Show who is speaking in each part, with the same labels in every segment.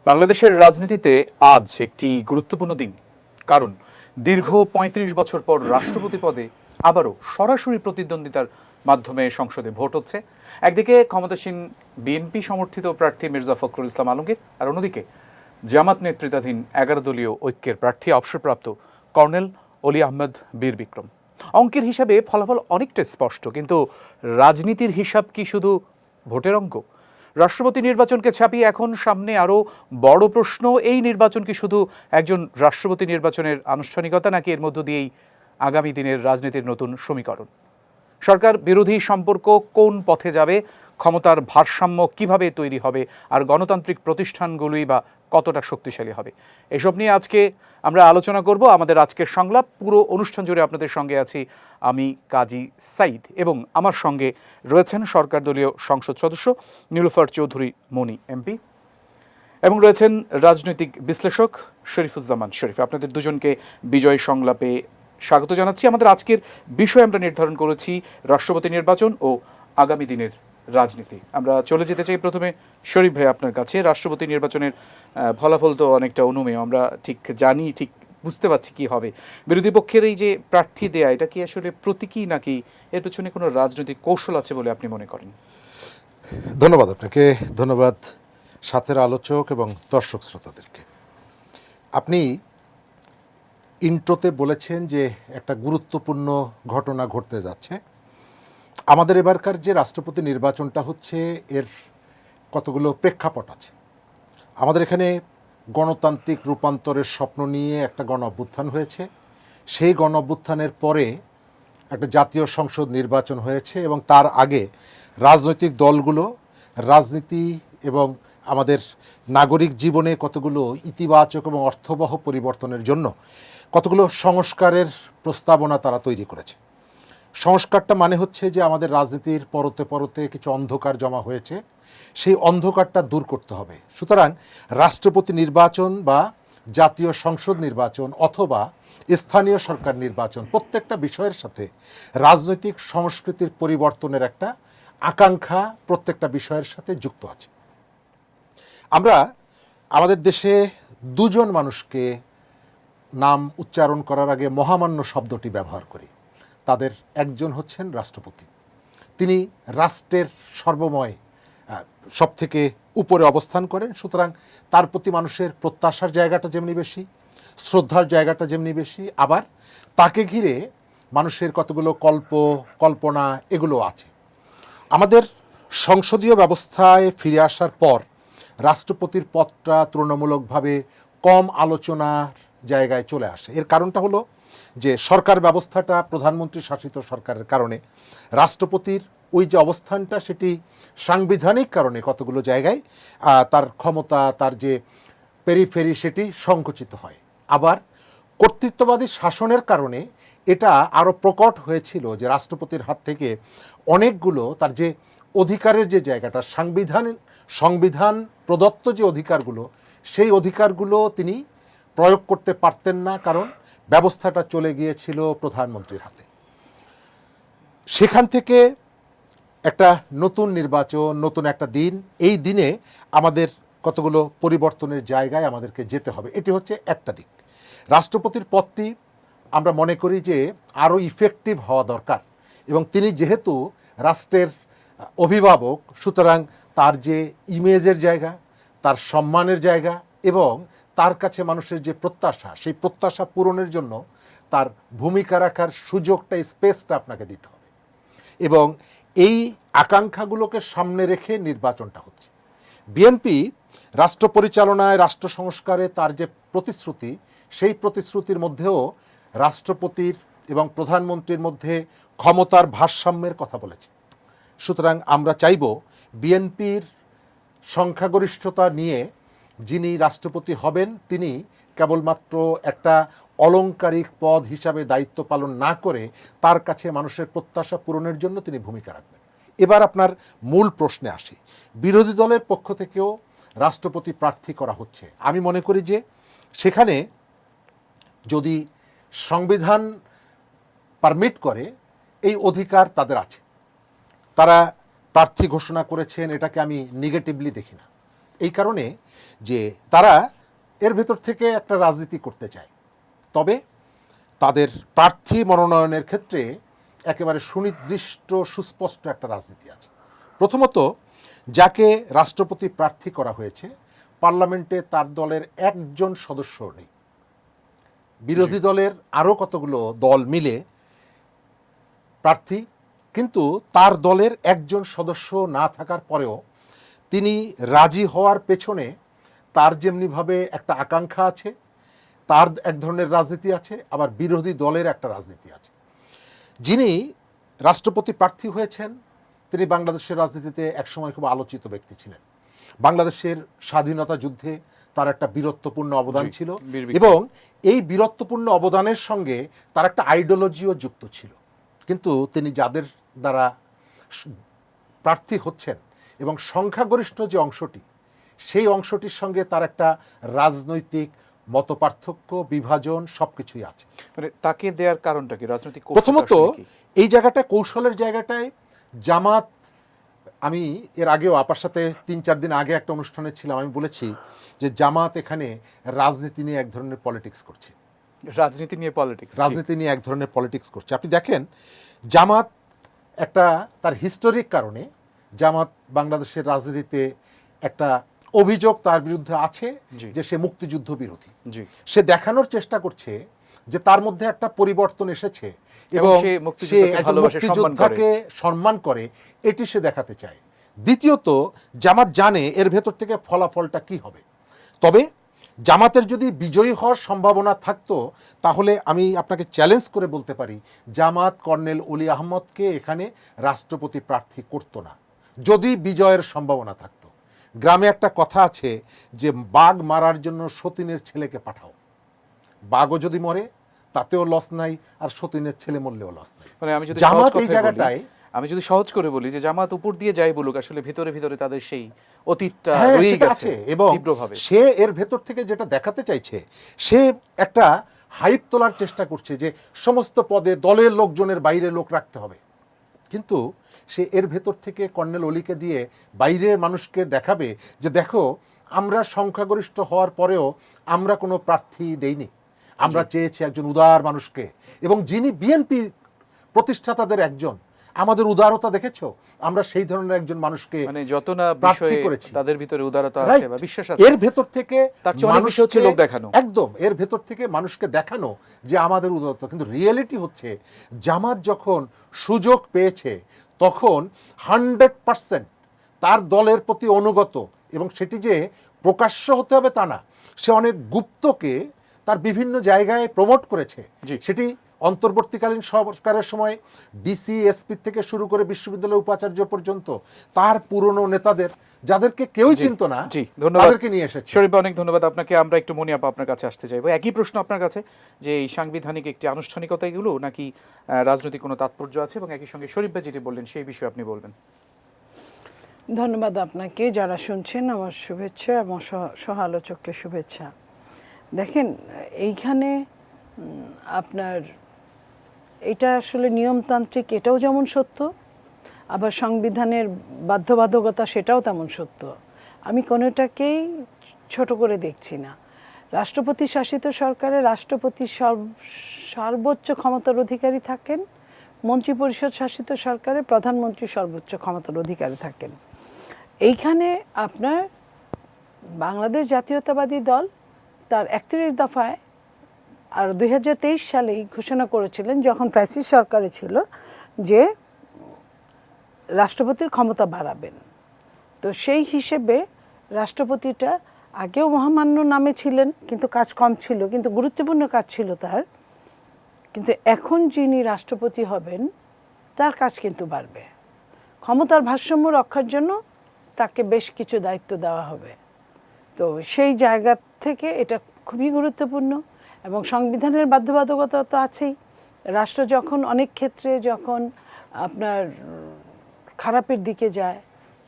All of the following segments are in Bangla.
Speaker 1: বাংলাদেশের রাজনীতিতে আজ একটি গুরুত্বপূর্ণ দিন। কারণ দীর্ঘ ৩৫ বছর পর রাষ্ট্রপতি পদে আবারও সরাসরি প্রতিদ্বন্দ্বিতার মাধ্যমে সংসদে ভোট হচ্ছে। একদিকে ক্ষমতাসীন বিএনপি সমর্থিত প্রার্থী মির্জা ফখরুল ইসলাম আলমগীর, আর অন্যদিকে জামাত নেতৃত্বাধীন ১১ দলীয় ঐক্যের প্রার্থী অবসরপ্রাপ্ত কর্নেল অলি আহমেদ বীর বিক্রম। অঙ্কের হিসাবে ফলাফল অনেকটা স্পষ্ট, কিন্তু রাজনীতির হিসাব কি শুধু ভোটের অঙ্ক? রাষ্ট্রপতি নির্বাচনকে ছাপিয়ে এখন সামনে আরও বড় প্রশ্ন, এই নির্বাচন কি শুধু একজন রাষ্ট্রপতি নির্বাচনের আনুষ্ঠানিকতা, নাকি এর মধ্য দিয়েই আগামী দিনের রাজনীতির নতুন সমীকরণ? সরকার বিরোধী সম্পর্ক কোন পথে যাবে, ক্ষমতার ভারসাম্য কিভাবে তৈরি হবে, আর গণতান্ত্রিক প্রতিষ্ঠানগুলোই বা কতটা শক্তিশালী হবে, এসব নিয়ে আজকে আমরা আলোচনা করব। আমাদের আজকের সংলাপ পুরো অনুষ্ঠান জুড়ে আপনাদের সঙ্গে আছি আমি কাজী সাইদ, এবং আমার সঙ্গে রয়েছেন সরকার দলীয় সংসদ সদস্য নীলুফার চৌধুরী মনি এমপি, এবং রয়েছেন রাজনৈতিক বিশ্লেষক শরীফুজ্জামান শরীফ। আপনাদের দুজনকে বিজয় সংলাপে স্বাগত জানাচ্ছি। আমাদের আজকের বিষয় আমরা নির্ধারণ করেছি রাষ্ট্রপতি নির্বাচন ও আগামী দিনের রাজনীতি। আমরা চলে যেতে চাই প্রথমে শরীফ ভাই আপনার কাছে। রাষ্ট্রপতি নির্বাচনের ফলাফল তো অনেকটা অনুমেয়, আমরা ঠিক জানি, ঠিক বুঝতে পারছি কি হবে। বিরোধী পক্ষের এই যে প্রার্থী দেয়া, এটা কি আসলে প্রতীকী, নাকি এর পেছনে কোনো রাজনৈতিক কৌশল আছে বলে আপনি মনে করেন?
Speaker 2: ধন্যবাদ আপনাকে, ধন্যবাদ সাথের আলোচক এবং দর্শক শ্রোতাদেরকে। আপনি ইন্ট্রোতে বলেছেন যে একটা গুরুত্বপূর্ণ ঘটনা ঘটতে যাচ্ছে। আমাদের এবারকার যে রাষ্ট্রপতি নির্বাচনটা হচ্ছে, এর কতগুলো প্রেক্ষাপট আছে। আমাদের এখানে গণতান্ত্রিক রূপান্তরের স্বপ্ন নিয়ে একটা গণ অভ্যুত্থান হয়েছে। সেই গণ অভ্যুত্থানের পরে একটা জাতীয় সংসদ নির্বাচন হয়েছে, এবং তার আগে রাজনৈতিক দলগুলো রাজনীতি এবং আমাদের নাগরিক জীবনে কতগুলো ইতিবাচক এবং অর্থবহ পরিবর্তনের জন্য কতগুলো সংস্কারের প্রস্তাবনা তারা তৈরি করেছে। সংস্কারটা মানে হচ্ছে যে আমাদের রাজনীতির পরতে পরতে কিছু অন্ধকার জমা হয়েছে, সেই অন্ধকারটা দূর করতে হবে। সুতরাং রাষ্ট্রপতি নির্বাচন বা জাতীয় সংসদ নির্বাচন অথবা স্থানীয় সরকার নির্বাচন, প্রত্যেকটা বিষয়ের সাথে রাজনৈতিক সংস্কৃতির পরিবর্তনের একটা আকাঙ্ক্ষা প্রত্যেকটা বিষয়ের সাথে যুক্ত আছে। আমরা আমাদের দেশে দুজন মানুষকে নাম উচ্চারণ করার আগে মহামান্য শব্দটি ব্যবহার করি। তাদের একজন হচ্ছেন রাষ্ট্রপতি। তিনি রাষ্ট্রের সর্বময় সব থেকে উপরে অবস্থান করেন। সুতরাং তার প্রতি মানুষের প্রত্যাশার জায়গাটা যেমনি বেশি, শ্রদ্ধার জায়গাটা যেমনি বেশি, আবার তাকে ঘিরে মানুষের কতগুলো কল্পনা এগুলো আছে। আমাদের সংসদীয় ব্যবস্থায় ফিরে আসার পর রাষ্ট্রপতির পদটা তুলনামূলকভাবে কম আলোচনার জায়গায় চলে আসে। এর কারণটা হলো যে সরকার ব্যবস্থাটা প্রধানমন্ত্রী শাসিত সরকারের কারণে রাষ্ট্রপতির ওই যে অবস্থানটা, সেটি সাংবিধানিক কারণে কতগুলো জায়গায় তার ক্ষমতা, তার যে পেরিফেরি, সেটি সংকুচিত হয়। আবার কর্তৃত্ববাদী শাসনের কারণে এটা আরও প্রকট হয়েছিল যে রাষ্ট্রপতির হাত থেকে অনেকগুলো তার যে অধিকারের যে জায়গাটা, সংবিধান প্রদত্ত যে অধিকারগুলো, সেই অধিকারগুলো তিনি প্রয়োগ করতে পারতেন না, কারণ ব্যবস্থাটা চলে গিয়েছিল প্রধানমন্ত্রীর হাতে। সেখান থেকে একটা নতুন নির্বাচন, নতুন একটা দিন, এই দিনে আমাদের কতগুলো পরিবর্তনের জায়গায় আমাদেরকে যেতে হবে। এটি হচ্ছে একটা দিক। রাষ্ট্রপতির পদটি আমরা মনে করি যে আরও ইফেক্টিভ হওয়া দরকার, এবং তিনি যেহেতু রাষ্ট্রের অভিভাবক, সুতরাং তার যে ইমেজের জায়গা, তার সম্মানের জায়গা এবং তার কাছে মানুষের যে প্রত্যাশা, সেই প্রত্যাশা পূরণের জন্য তার ভূমিকা রাখার সুযোগটা, স্পেসটা আপনাকে দিতে হবে। এবং এই আকাঙ্ক্ষাগুলোকে সামনে রেখে নির্বাচনটা হচ্ছে। বিএনপি রাষ্ট্র পরিচালনায়, রাষ্ট্র সংস্কারে তার যে প্রতিশ্রুতি, সেই প্রতিশ্রুতির মধ্যেও রাষ্ট্রপতির এবং প্রধানমন্ত্রীর মধ্যে ক্ষমতার ভারসাম্যের কথা বলেছে। সুতরাং আমরা চাইব বিএনপির সংখ্যাগরিষ্ঠতা নিয়ে যিনি রাষ্ট্রপতি হবেন, তিনি কেবলমাত্র একটা অলংকারিক পদ হিসাবে দায়িত্ব পালন না করে তার কাছে মানুষের প্রত্যাশা পূরণের জন্য তিনি ভূমিকা রাখবেন। এবার আপনার মূল প্রশ্নে আসি। বিরোধী দলের পক্ষ থেকেও রাষ্ট্রপতি প্রার্থী করা হচ্ছে। আমি মনে করি যে সেখানে যদি সংবিধান পারমিট করে, এই অধিকার তাদের আছে। তারা প্রার্থী ঘোষণা করেছেন, এটাকে আমি নেগেটিভলি দেখি না। এই কারণে যে তারা এর ভেতর থেকে একটা রাজনীতি করতে চায়, তবে তাদের প্রার্থী মনোনয়নের ক্ষেত্রে একেবারে সুনির্দিষ্ট সুস্পষ্ট একটা রাজনীতি আছে। প্রথমত, যাকে রাষ্ট্রপতি প্রার্থী করা হয়েছে পার্লামেন্টে তার দলের একজন সদস্য নেই। বিরোধী দলের আরও কতগুলো দল মিলে প্রার্থী, কিন্তু তার দলের একজন সদস্য না থাকার পরেও তিনি রাজি হওয়ার পেছনে তার যেমনিভাবে একটা আকাঙ্ক্ষা আছে, তার এক ধরনের রাজনীতি আছে, আবার বিরোধী দলের একটা রাজনীতি আছে। যিনি রাষ্ট্রপতি প্রার্থী হয়েছেন তিনি বাংলাদেশের রাজনীতিতে একসময় খুব আলোচিত ব্যক্তি ছিলেন। বাংলাদেশের স্বাধীনতা যুদ্ধে তার একটা বীরত্বপূর্ণ অবদান ছিল এবং এই বীরত্বপূর্ণ অবদানের সঙ্গে তার একটা আইডিওলজিও যুক্ত ছিল। কিন্তু তিনি যাদের দ্বারা প্রার্থী হচ্ছেন এবং সংখ্যাগরিষ্ঠ যে অংশটি, সেই অংশটির সঙ্গে তার একটা রাজনৈতিক মতপার্থক্য, বিভাজন সবকিছুই আছে।
Speaker 1: মানে তাকে দেওয়ার কারণটা কি? রাজনৈতিক
Speaker 2: প্রথমত এই জায়গাটায়, কৌশলের জায়গাটায় জামাত, আমি এর আগেও আপার সাথে 3-4 দিন আগে একটা অনুষ্ঠানে ছিলাম, আমি বলেছি যে জামাত এখানে রাজনীতি নিয়ে এক ধরনের পলিটিক্স করছে।
Speaker 1: রাজনীতি নিয়ে পলিটিক্স,
Speaker 2: রাজনীতি নিয়ে এক ধরনের পলিটিক্স করছে। আপনি দেখেন জামাত একটা তার হিস্টোরিক কারণে জামাত বাংলাদেশের রাজনীতিতে একটা অভিযোগ তার বিরুদ্ধে আছে যে সে মুক্তিযুদ্ধ বিরোধী। সে দেখানোর চেষ্টা করছে যে তার মধ্যে একটা পরিবর্তন এসেছে এবং সে মুক্তিযোদ্ধাকে সম্মান করে, এটি সে দেখাতে চায়। দ্বিতীয়ত, জামাত জানে এর ভেতর থেকে ফলাফলটা কি হবে। তবে জামাতের যদি বিজয়ী হওয়ার সম্ভাবনা থাকতো তাহলে আমি আপনাকে চ্যালেঞ্জ করে বলতে পারি জামাত কর্নেল অলি আহমদকে এখানে রাষ্ট্রপতি প্রার্থী করতো না যদি বিজয়ের সম্ভাবনা থাকতো। গ্রামে একটা কথা আছে যে বাঘ মারার জন্য সতীনের ছেলেকে পাঠাও, বাঘও যদি মরে তাতেও লস নাই, আর সতীনের ছেলে মরলেও লস নাই।
Speaker 1: মানে আমি যদি
Speaker 2: জামাত এই জায়গাটায়,
Speaker 1: আমি যদি সহজ করে বলি যে জামাত উপর দিয়ে যাই বলুক, আসলে ভিতরে ভিতরে তাদের সেই অতীতটা রয়ে গেছে
Speaker 2: এবং
Speaker 1: তীব্রভাবে।
Speaker 2: সে এর ভেতর থেকে যেটা দেখাতে চাইছে, সে একটা হাইপ তোলার চেষ্টা করছে যে সমস্ত পদে দলের লোকজনের বাইরে লোক রাখতে হবে, কিন্তু সে এর ভেতর থেকে কর্নেল অলিকে দিয়ে বাইরের মানুষকে দেখাবে যে দেখো আমরা সংখ্যাগরিষ্ঠ হওয়ার পরেও আমরা কোনো প্রার্থী দেইনি, আমরা চেয়েছি একজন উদার মানুষকে, এবং যিনি বিএনপি প্রতিষ্ঠাতাদের একজন, আমাদের উদারতা দেখেছো, আমরা সেই ধরনের একজন মানুষকে
Speaker 1: মানে যত না
Speaker 2: প্রার্থী করেছি,
Speaker 1: তাদের ভিতরে উদারতা আছে বা বিশ্বাস আছে,
Speaker 2: এর ভেতর থেকে
Speaker 1: মানুষ হচ্ছে লোক দেখানো,
Speaker 2: একদম এর ভেতর থেকে মানুষকে দেখানো যে আমাদের উদারতা। কিন্তু রিয়েলিটি হচ্ছে জামাত যখন সুযোগ পেয়েছে তখন 100% তার দলের প্রতি অনুগত, এবং সেটি যে প্রকাশ্য হতে হবে তা না, সে অনেক গুপ্তকে তার বিভিন্ন জায়গায় প্রমোট করেছে। সেটি অন্তর্বর্তীকালীন সরকারের সময় ডিসি, এসপি থেকে শুরু করে বিশ্ববিদ্যালয় উপাচার্য পর্যন্ত তার পুরনো নেতাদের, যাদেরকে কেউই চিনত না, তাদেরকে নিয়ে এসেছে।
Speaker 1: শরীফ, অনেক ধন্যবাদ আপনাকে। আমরা একটু মনি আপা আপনার কাছে আসতে চাইবো। একই প্রশ্ন আপনার কাছে, যে এই সাংবিধানিক একটি আনুষ্ঠানিকতা এগুলো নাকি রাজনৈতিক কোনো তাৎপর্য আছে, এবং একই সঙ্গে শরীফ ভাই যেটি বললেন সেই বিষয়ে আপনি বলবেন।
Speaker 3: ধন্যবাদ আপনাকে, যারা শুনছেন আমার শুভেচ্ছা এবং সহ আলোচককে শুভেচ্ছা। দেখেন, এইখানে আপনার এটা আসলে নিয়মতান্ত্রিক, এটাও যেমন সত্য, আবার সংবিধানের বাধ্যবাধকতা সেটাও তেমন সত্য। আমি কোনোটাকেই ছোট করে দেখছি না। রাষ্ট্রপতি শাসিত সরকারে রাষ্ট্রপতি সর্বোচ্চ ক্ষমতার অধিকারী থাকেন, মন্ত্রিপরিষদ শাসিত সরকারে প্রধানমন্ত্রী সর্বোচ্চ ক্ষমতার অধিকারী থাকেন। এইখানে আপনার বাংলাদেশ জাতীয়তাবাদী দল তার 31 দফায় আর 2023 সালেই ঘোষণা করেছিলেন, যখন ফ্যাসিস্ট সরকারে ছিল, যে রাষ্ট্রপতির ক্ষমতা বাড়াবেন। তো সেই হিসেবে রাষ্ট্রপতিটা আগেও মহামান্য নামে ছিলেন, কিন্তু কাজ কম ছিল, কিন্তু গুরুত্বপূর্ণ কাজ ছিল তার। কিন্তু এখন যিনি রাষ্ট্রপতি হবেন তার কাজ কিন্তু বাড়বে। ক্ষমতার ভারসাম্য রক্ষার জন্য তাকে বেশ কিছু দায়িত্ব দেওয়া হবে। তো সেই জায়গা থেকে এটা খুবই গুরুত্বপূর্ণ, এবং সংবিধানের বাধ্যবাধকতা তো আছেই। রাষ্ট্র যখন অনেক ক্ষেত্রে যখন আপনার খারাপের দিকে যায়,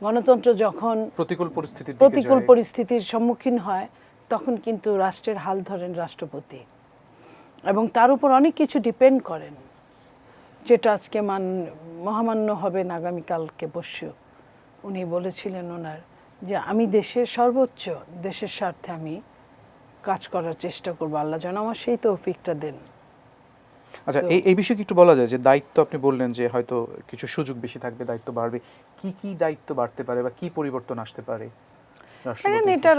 Speaker 3: গণতন্ত্র যখন প্রতিকূল পরিস্থিতির সম্মুখীন হয়, তখন কিন্তু রাষ্ট্রের হাল ধরেন রাষ্ট্রপতি, এবং তার উপর অনেক কিছু ডিপেন্ড করেন, যেটা আজকে মহামান্য হবেন আগামীকালকে পরশু। উনি বলেছিলেন ওনার যে আমি দেশের সর্বোচ্চ দেশের স্বার্থে আমি কাজ করার চেষ্টা করব, আল্লাহ যেন আমার সেই তৌফিকটা দেন।
Speaker 1: আচ্ছা, এই বিষয়ে কি একটু বলা যায় যে দায়িত্ব আপনি বললেন যে হয়তো কিছু সুযোগ বেশি থাকবে, দায়িত্ব বাড়বে, কি কি দায়িত্ব বাড়তে পারে বা কি পরিবর্তন আসতে পারে?
Speaker 3: দেখেন, এটা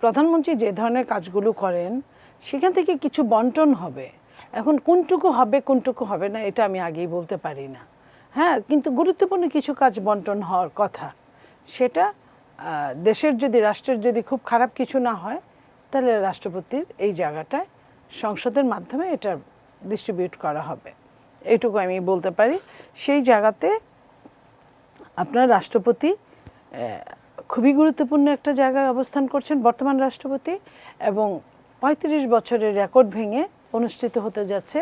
Speaker 3: প্রধানমন্ত্রী যে ধরনের কাজগুলো করেন সেখান থেকে কিছু বন্টন হবে। এখন কোনটুকু হবে কোনটুকু হবে না এটা আমি আগেই বলতে পারি না। হ্যাঁ, কিন্তু গুরুত্বপূর্ণ কিছু কাজ বন্টন হওয়ার কথা। সেটা দেশের যদি, রাষ্ট্রের যদি খুব খারাপ কিছু না হয় তাহলে রাষ্ট্রপতির এই জায়গাটায় সংসদের মাধ্যমে এটা ডিস্ট্রিবিউট করা হবে, এইটুকু আমি বলতে পারি। সেই জায়গাতে আপনার রাষ্ট্রপতি খুবই গুরুত্বপূর্ণ একটা জায়গায় অবস্থান করছেন বর্তমান রাষ্ট্রপতি, এবং ৩৫ বছরের রেকর্ড ভেঙে অনুষ্ঠিত হতে যাচ্ছে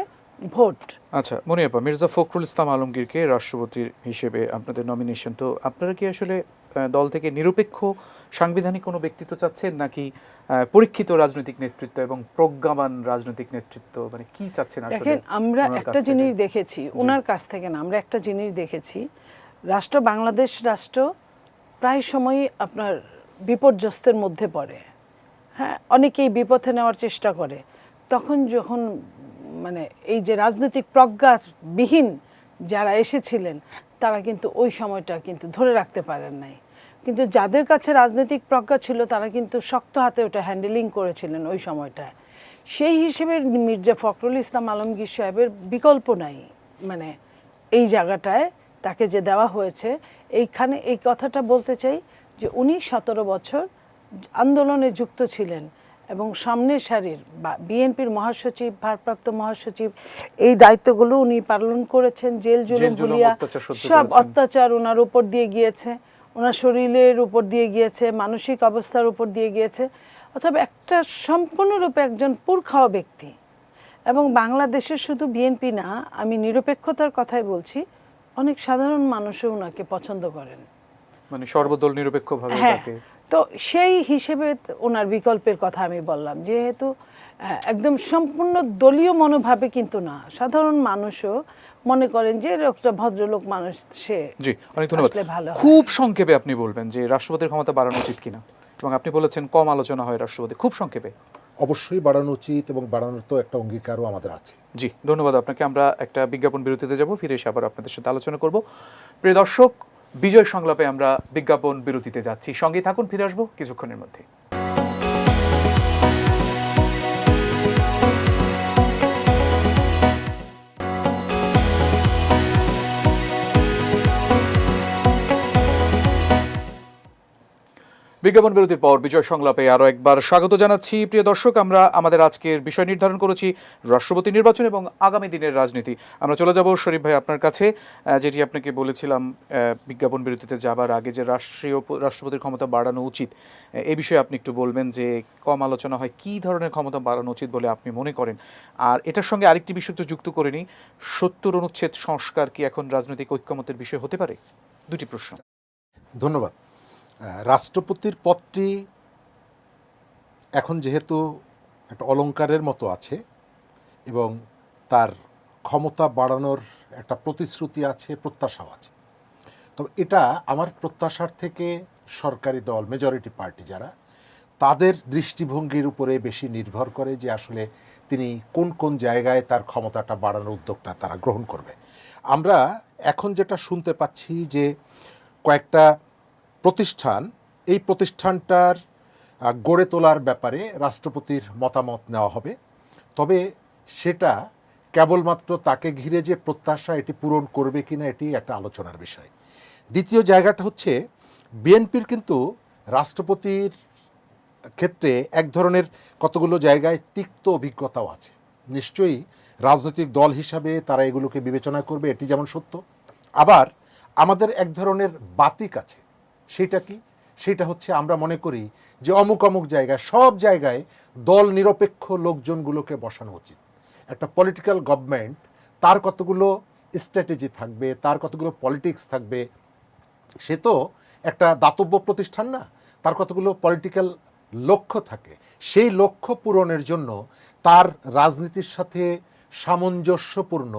Speaker 3: ভোট।
Speaker 1: আচ্ছা মনিয়াপা, মির্জা ফখরুল ইসলাম আলমগীরকে রাষ্ট্রপতির হিসেবে আপনাদের নমিনেশন, তো আপনারা কি আসলে দল থেকে নিরপেক্ষ সাংবিধানিক কোনো ব্যক্তিত্ব চাচ্ছেন নাকি পরীক্ষিত রাজনৈতিক নেতৃত্ব এবং প্রজ্ঞাবান রাজনৈতিক নেতৃত্ব, মানে কি চাচ্ছেন আসলে?
Speaker 3: দেখেন, আমরা একটা জিনিস দেখেছি ওনার কাছ থেকে, না আমরা একটা জিনিস দেখেছি, বাংলাদেশ রাষ্ট্র প্রায় সময়ই আপনার বিপর্যস্তের মধ্যে পড়ে। হ্যাঁ, অনেকেই বিপথে নেওয়ার চেষ্টা করে। তখন যখন মানে এই যে রাজনৈতিক প্রজ্ঞাবিহীন যারা এসেছিলেন তারা কিন্তু ওই সময়টা কিন্তু ধরে রাখতে পারেন নাই, কিন্তু যাদের কাছে রাজনৈতিক প্রজ্ঞা ছিল তারা কিন্তু শক্ত হাতে ওটা হ্যান্ডেলিং করেছিলেন ওই সময়টায়। সেই হিসেবে মির্জা ফখরুল ইসলাম আলমগীর সাহেবের বিকল্প নাই, মানে এই জায়গাটায় তাকে যে দেওয়া হয়েছে। এইখানে এই কথাটা বলতে চাই যে উনি ১৭ বছর আন্দোলনে যুক্ত ছিলেন এবং সামনের সারির বিএনপির মহাসচিব, ভারপ্রাপ্ত মহাসচিব, এই দায়িত্বগুলো উনি পালন করেছেন। জেল জুলুম ভুলিয়া সব অত্যাচার ওনার উপর দিয়ে গিয়েছে, ওনার শরীরের উপর দিয়ে গিয়েছে, মানসিক অবস্থার উপর দিয়ে গিয়েছে। অথবা একটা সম্পূর্ণরূপে একজন পুরখাওয়া ব্যক্তি। এবং বাংলাদেশের শুধু বিএনপি না, আমি নিরপেক্ষতার কথাই বলছি, অনেক সাধারণ মানুষও ওনাকে পছন্দ করেন,
Speaker 1: মানে সর্বদল নিরপেক্ষভাবে।
Speaker 3: হ্যাঁ, তো সেই হিসেবে ওনার বিকল্পের কথা আমি বললাম। যেহেতু একদম সম্পূর্ণ দলীয় মনোভাবে কিন্তু না, সাধারণ মানুষও মনে করেন যে একটা ভদ্রলোক মানুষ, সে
Speaker 1: জি, অনেক ধন্যবাদ।
Speaker 3: ভালো।
Speaker 1: খুব সংক্ষেপে আপনি বলবেন যে রাষ্ট্রপতির ক্ষমতা বাড়ানো উচিত কিনা, এবং আপনি বলেছেন কম আলোচনা হয় রাষ্ট্রপতি, খুব সংক্ষেপে।
Speaker 2: অবশ্যই বাড়ানো উচিত, এবং বাড়ানোর তো একটা অঙ্গীকারও আমাদের আছে।
Speaker 1: জি, ধন্যবাদ আপনাকে। আমরা একটা বিজ্ঞাপন বিরতিতে যাব, ফিরে এসে আবার আপনাদের সাথে আলোচনা করব। প্রিয় দর্শক, বিজয় সংলাপে আমরা বিজ্ঞাপন বিরতিতে যাচ্ছি, সঙ্গে থাকুন, ফিরে আসবো কিছুক্ষণের মধ্যে। বিজ্ঞাপন বিরতির পর বিজয় সংলাপে আরও একবার স্বাগত জানাচ্ছি। প্রিয় দর্শক, আমরা আমাদের আজকের বিষয় নির্ধারণ করেছি রাষ্ট্রপতি নির্বাচন এবং আগামী দিনের রাজনীতি। আমরা চলে যাব শরীফ ভাই আপনার কাছে, যেটি আপনাকে বলেছিলাম বিজ্ঞাপন বিরতিতে যাবার আগে, যে রাষ্ট্রপতির ক্ষমতা বাড়ানো উচিত। এই বিষয়ে আপনি একটু বলবেন যে কম আলোচনা হয়, কী ধরনের ক্ষমতা বাড়ানো উচিত বলে আপনি মনে করেন। আর এটার সঙ্গে আরেকটি বিষয় তো যুক্ত করে নিই, ৭০ অনুচ্ছেদ সংস্কার কি এখন রাজনৈতিক ঐক্যমতের বিষয় হতে পারে? দুটি প্রশ্ন।
Speaker 2: ধন্যবাদ। রাষ্ট্রপতির পদটি এখন যেহেতু একটা অলংকারের মতো আছে এবং তার ক্ষমতা বাড়ানোর একটা প্রতিশ্রুতি আছে, প্রত্যাশাও আছে, তবে এটা আমার প্রত্যাশার থেকে সরকারি দল, মেজরিটি পার্টি যারা, তাদের দৃষ্টিভঙ্গির উপরে বেশি নির্ভর করে যে আসলে তিনি কোন কোন জায়গায় তার ক্ষমতাটা বাড়ানোর উদ্যোগটা তারা গ্রহণ করবে। আমরা এখন যেটা শুনতে পাচ্ছি যে কয়েকটা প্রতিষ্ঠান, এই প্রতিষ্ঠানটার গড়ে তোলার ব্যাপারে রাষ্ট্রপতির মতামত নেওয়া হবে, তবে সেটা কেবলমাত্র তাকে ঘিরে যে প্রত্যাশা এটি পূরণ করবে কিনা এটি একটা আলোচনার বিষয়। দ্বিতীয় জায়গাটা হচ্ছে বিএনপির কিন্তু রাষ্ট্রপতির ক্ষেত্রে এক ধরনের কতগুলো জায়গায় তিক্ত অভিজ্ঞতাও আছে। নিশ্চয়ই রাজনৈতিক দল হিসাবে তারা এগুলোকে বিবেচনা করবে, এটি যেমন সত্য। আবার আমাদের এক ধরনের বাতিক আছে, সেটা কি? সেটা হচ্ছে আমরা মনে করি যে অমুক অমুক জায়গায়, সব জায়গায় দল নিরপেক্ষ লোকজনগুলোকে বসানো উচিত। একটা পলিটিক্যাল গভর্নমেন্ট, তার কতগুলো স্ট্র্যাটেজি থাকবে, তার কতগুলো পলিটিক্স থাকবে। সে তো একটা দাতব্য প্রতিষ্ঠান না, তার কতগুলো পলিটিক্যাল লক্ষ্য থাকে। সেই লক্ষ্য পূরণের জন্য তার রাজনীতির সাথে সামঞ্জস্যপূর্ণ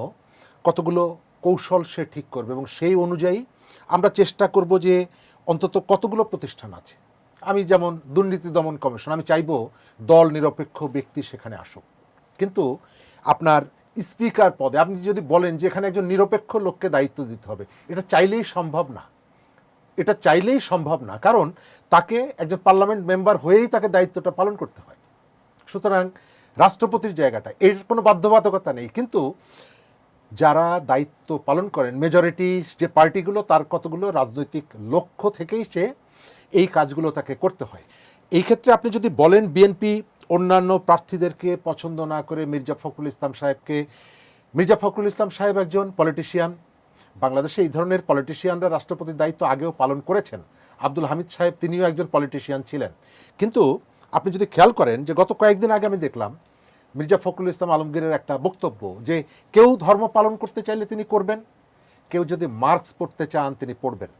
Speaker 2: কতগুলো কৌশল সে ঠিক করবে, এবং সেই অনুযায়ী আমরা চেষ্টা করব যে অন্তত কতগুলো প্রতিষ্ঠান আছে। আমি যেমন দুর্নীতি দমন কমিশন, আমি চাইবো দল নিরপেক্ষ ব্যক্তি সেখানে আসুক, কিন্তু আপনার স্পিকার পদে আপনি যদি বলেন যে এখানে একজন নিরপেক্ষ লোককে দায়িত্ব দিতে হবে, এটা চাইলেই সম্ভব না। এটা চাইলেই সম্ভব না, কারণ তাকে একজন পার্লামেন্ট মেম্বার হয়েই তাকে দায়িত্বটা পালন করতে হয়। সুতরাং রাষ্ট্রপতির জায়গাটা এর কোনো বাধ্যবাধকতা নেই, কিন্তু যারা দায়িত্ব পালন করেন মেজরিটি যে পার্টিগুলো, তার কতগুলো রাজনৈতিক লক্ষ্য থেকেই সে এই কাজগুলো তাকে করতে হয়। এই ক্ষেত্রে আপনি যদি বলেন বিএনপি অন্যান্য প্রার্থীদেরকে পছন্দ না করে মির্জা ফখরুল ইসলাম সাহেবকে, মির্জা ফখরুল ইসলাম সাহেব একজন পলিটিশিয়ান, বাংলাদেশে এই ধরনের পলিটিশিয়ানরা রাষ্ট্রপতির দায়িত্ব আগেও পালন করেছেন। আব্দুল হামিদ সাহেব তিনিও একজন পলিটিশিয়ান ছিলেন, কিন্তু আপনি যদি খেয়াল করেন যে গত কয়েকদিন আগে আমি দেখলাম মির্জা ফখরুল ইসলাম আলমগীরের একটা বক্তব্য যে কেউ ধর্ম পালন করতে চাইলে তিনি করবেন, কেউ যদি মার্কস পড়তে চান তিনি পড়বেন।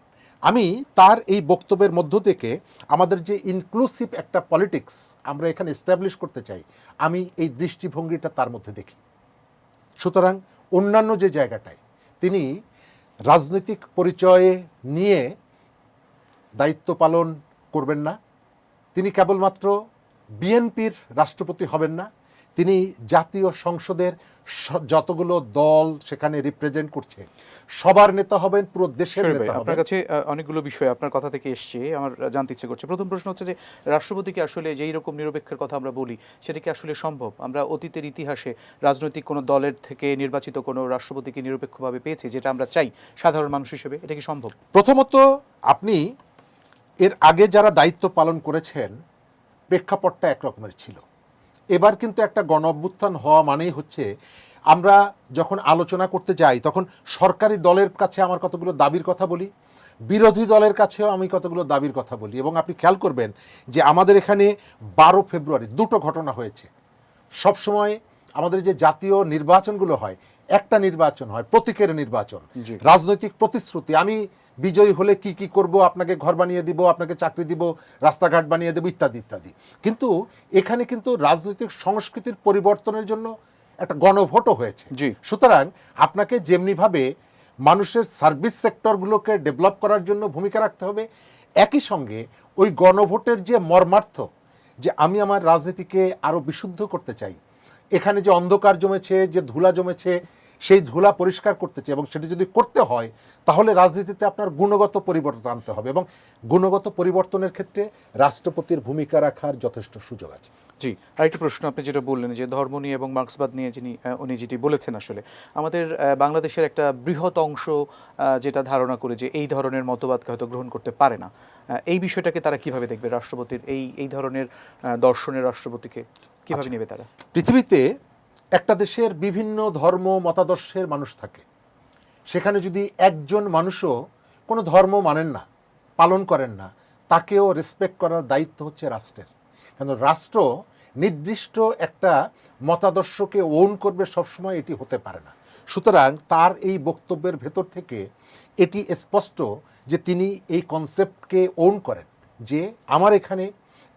Speaker 2: আমি তার এই বক্তব্যের মধ্য থেকে আমাদের যে ইনক্লুসিভ একটা পলিটিক্স আমরা এখানে এস্টাবলিশ করতে চাই, আমি এই দৃষ্টিভঙ্গিটা তার মধ্যে দেখি। সুতরাং অন্যান্য যে জায়গাটায় তিনি রাজনৈতিক পরিচয়ে নিয়ে দায়িত্ব পালন করবেন না, তিনি কেবলমাত্র বিএনপির রাষ্ট্রপতি হবেন না, তিনি জাতীয় সংসদের যতগুলো দল সেখানে রিপ্রেজেন্ট করছে সবার নেতা হবেন, পুরো দেশের নেতা হবেন।
Speaker 1: আপনার কাছে অনেকগুলো বিষয় আপনার কথা থেকে এসছে, আমার জানতে ইচ্ছে করছে। প্রথম প্রশ্ন হচ্ছে যে রাষ্ট্রপতিকে আসলে যেই রকম নিরপেক্ষের কথা আমরা বলি সেটা কি আসলে সম্ভব? আমরা অতীতের ইতিহাসে রাজনৈতিক কোনো দলের থেকে নির্বাচিত কোনো রাষ্ট্রপতিকে নিরপেক্ষভাবে পেয়েছি, যেটা আমরা চাই সাধারণ মানুষ হিসেবে, এটা কি সম্ভব?
Speaker 2: প্রথমত আপনি এর আগে যারা দায়িত্ব পালন করেছেন প্রেক্ষাপটটা একরকমের ছিল। এবার কিন্তু একটা গণ অভ্যুত্থান হওয়া মানেই হচ্ছে আমরা যখন আলোচনা করতে যাই তখন সরকারি দলের কাছে আমার কতগুলো দাবির কথা বলি, বিরোধী দলের কাছেও আমি কতগুলো দাবির কথা বলি। এবং আপনি খেয়াল করবেন যে আমাদের এখানে 12 ফেব্রুয়ারি দুটো ঘটনা হয়েছে। সবসময় আমাদের যে জাতীয় নির্বাচনগুলো হয়, একটা নির্বাচন হয় প্রতীকের নির্বাচন, রাজনৈতিক প্রতিশ্রুতি, আমি বিজয়ী হলে কি কি করব, আপনাকে ঘর বানিয়ে দিব, আপনাকে চাকরি দিব, রাস্তাঘাট বানিয়ে দেব, ইত্যাদি ইত্যাদি। কিন্তু এখানে কিন্তু রাজনৈতিক সংস্কৃতির পরিবর্তনের জন্য একটা গণভোটও হয়েছে। সুতরাং আপনাকে যেমনিভাবে মানুষের সার্ভিস সেক্টরগুলোকে ডেভেলপ করার জন্য ভূমিকা রাখতে হবে, একই সঙ্গে ওই গণভোটের যে মর্মার্থ যে আমি আমার রাজনীতিকে আরও বিশুদ্ধ করতে চাই, এখানে যে অন্ধকার জমেছে, যে ধুলা জমেছে, সেই ধুলা পরিষ্কার করতে চাই, এবং সেটা যদি করতে হয় তাহলে রাজনীতিতে আপনার গুণগত পরিবর্তন আনতে হবে, এবং গুণগত পরিবর্তনের ক্ষেত্রে রাষ্ট্রপতির ভূমিকা রাখার যথেষ্ট সুযোগ আছে।
Speaker 1: জি, আরেকটি প্রশ্ন, আপনি যেটা বললেন যে ধর্ম নিয়ে এবং মার্ক্সবাদ নিয়ে উনি যেটি বলেছেন, আসলে আমাদের বাংলাদেশের একটা বৃহৎ অংশ যেটা ধারণা করে যে এই ধরনের মতবাদকে হয়তো গ্রহণ করতে পারে না, এই বিষয়টাকে তারা কিভাবে দেখবে? রাষ্ট্রপতির এই ধরনের দর্শনের রাষ্ট্রপতিকে কিভাবে নেবে তারা?
Speaker 2: পৃথিবীতে একটা দেশের বিভিন্ন ধর্ম মতাদর্শের মানুষ থাকে, সেখানে যদি একজন মানুষও কোনো ধর্ম মানেন না, পালন করেন না, তাকেও রেসপেক্ট করার দায়িত্ব হচ্ছে রাষ্ট্রের। কারণ রাষ্ট্র নির্দিষ্ট একটা মতাদর্শকে ওন করবে সবসময়, এটি হতে পারে না। সুতরাং তার এই বক্তব্যের ভেতর থেকে এটি স্পষ্ট যে তিনি এই কনসেপ্টকে ওন করেন যে আমার এখানে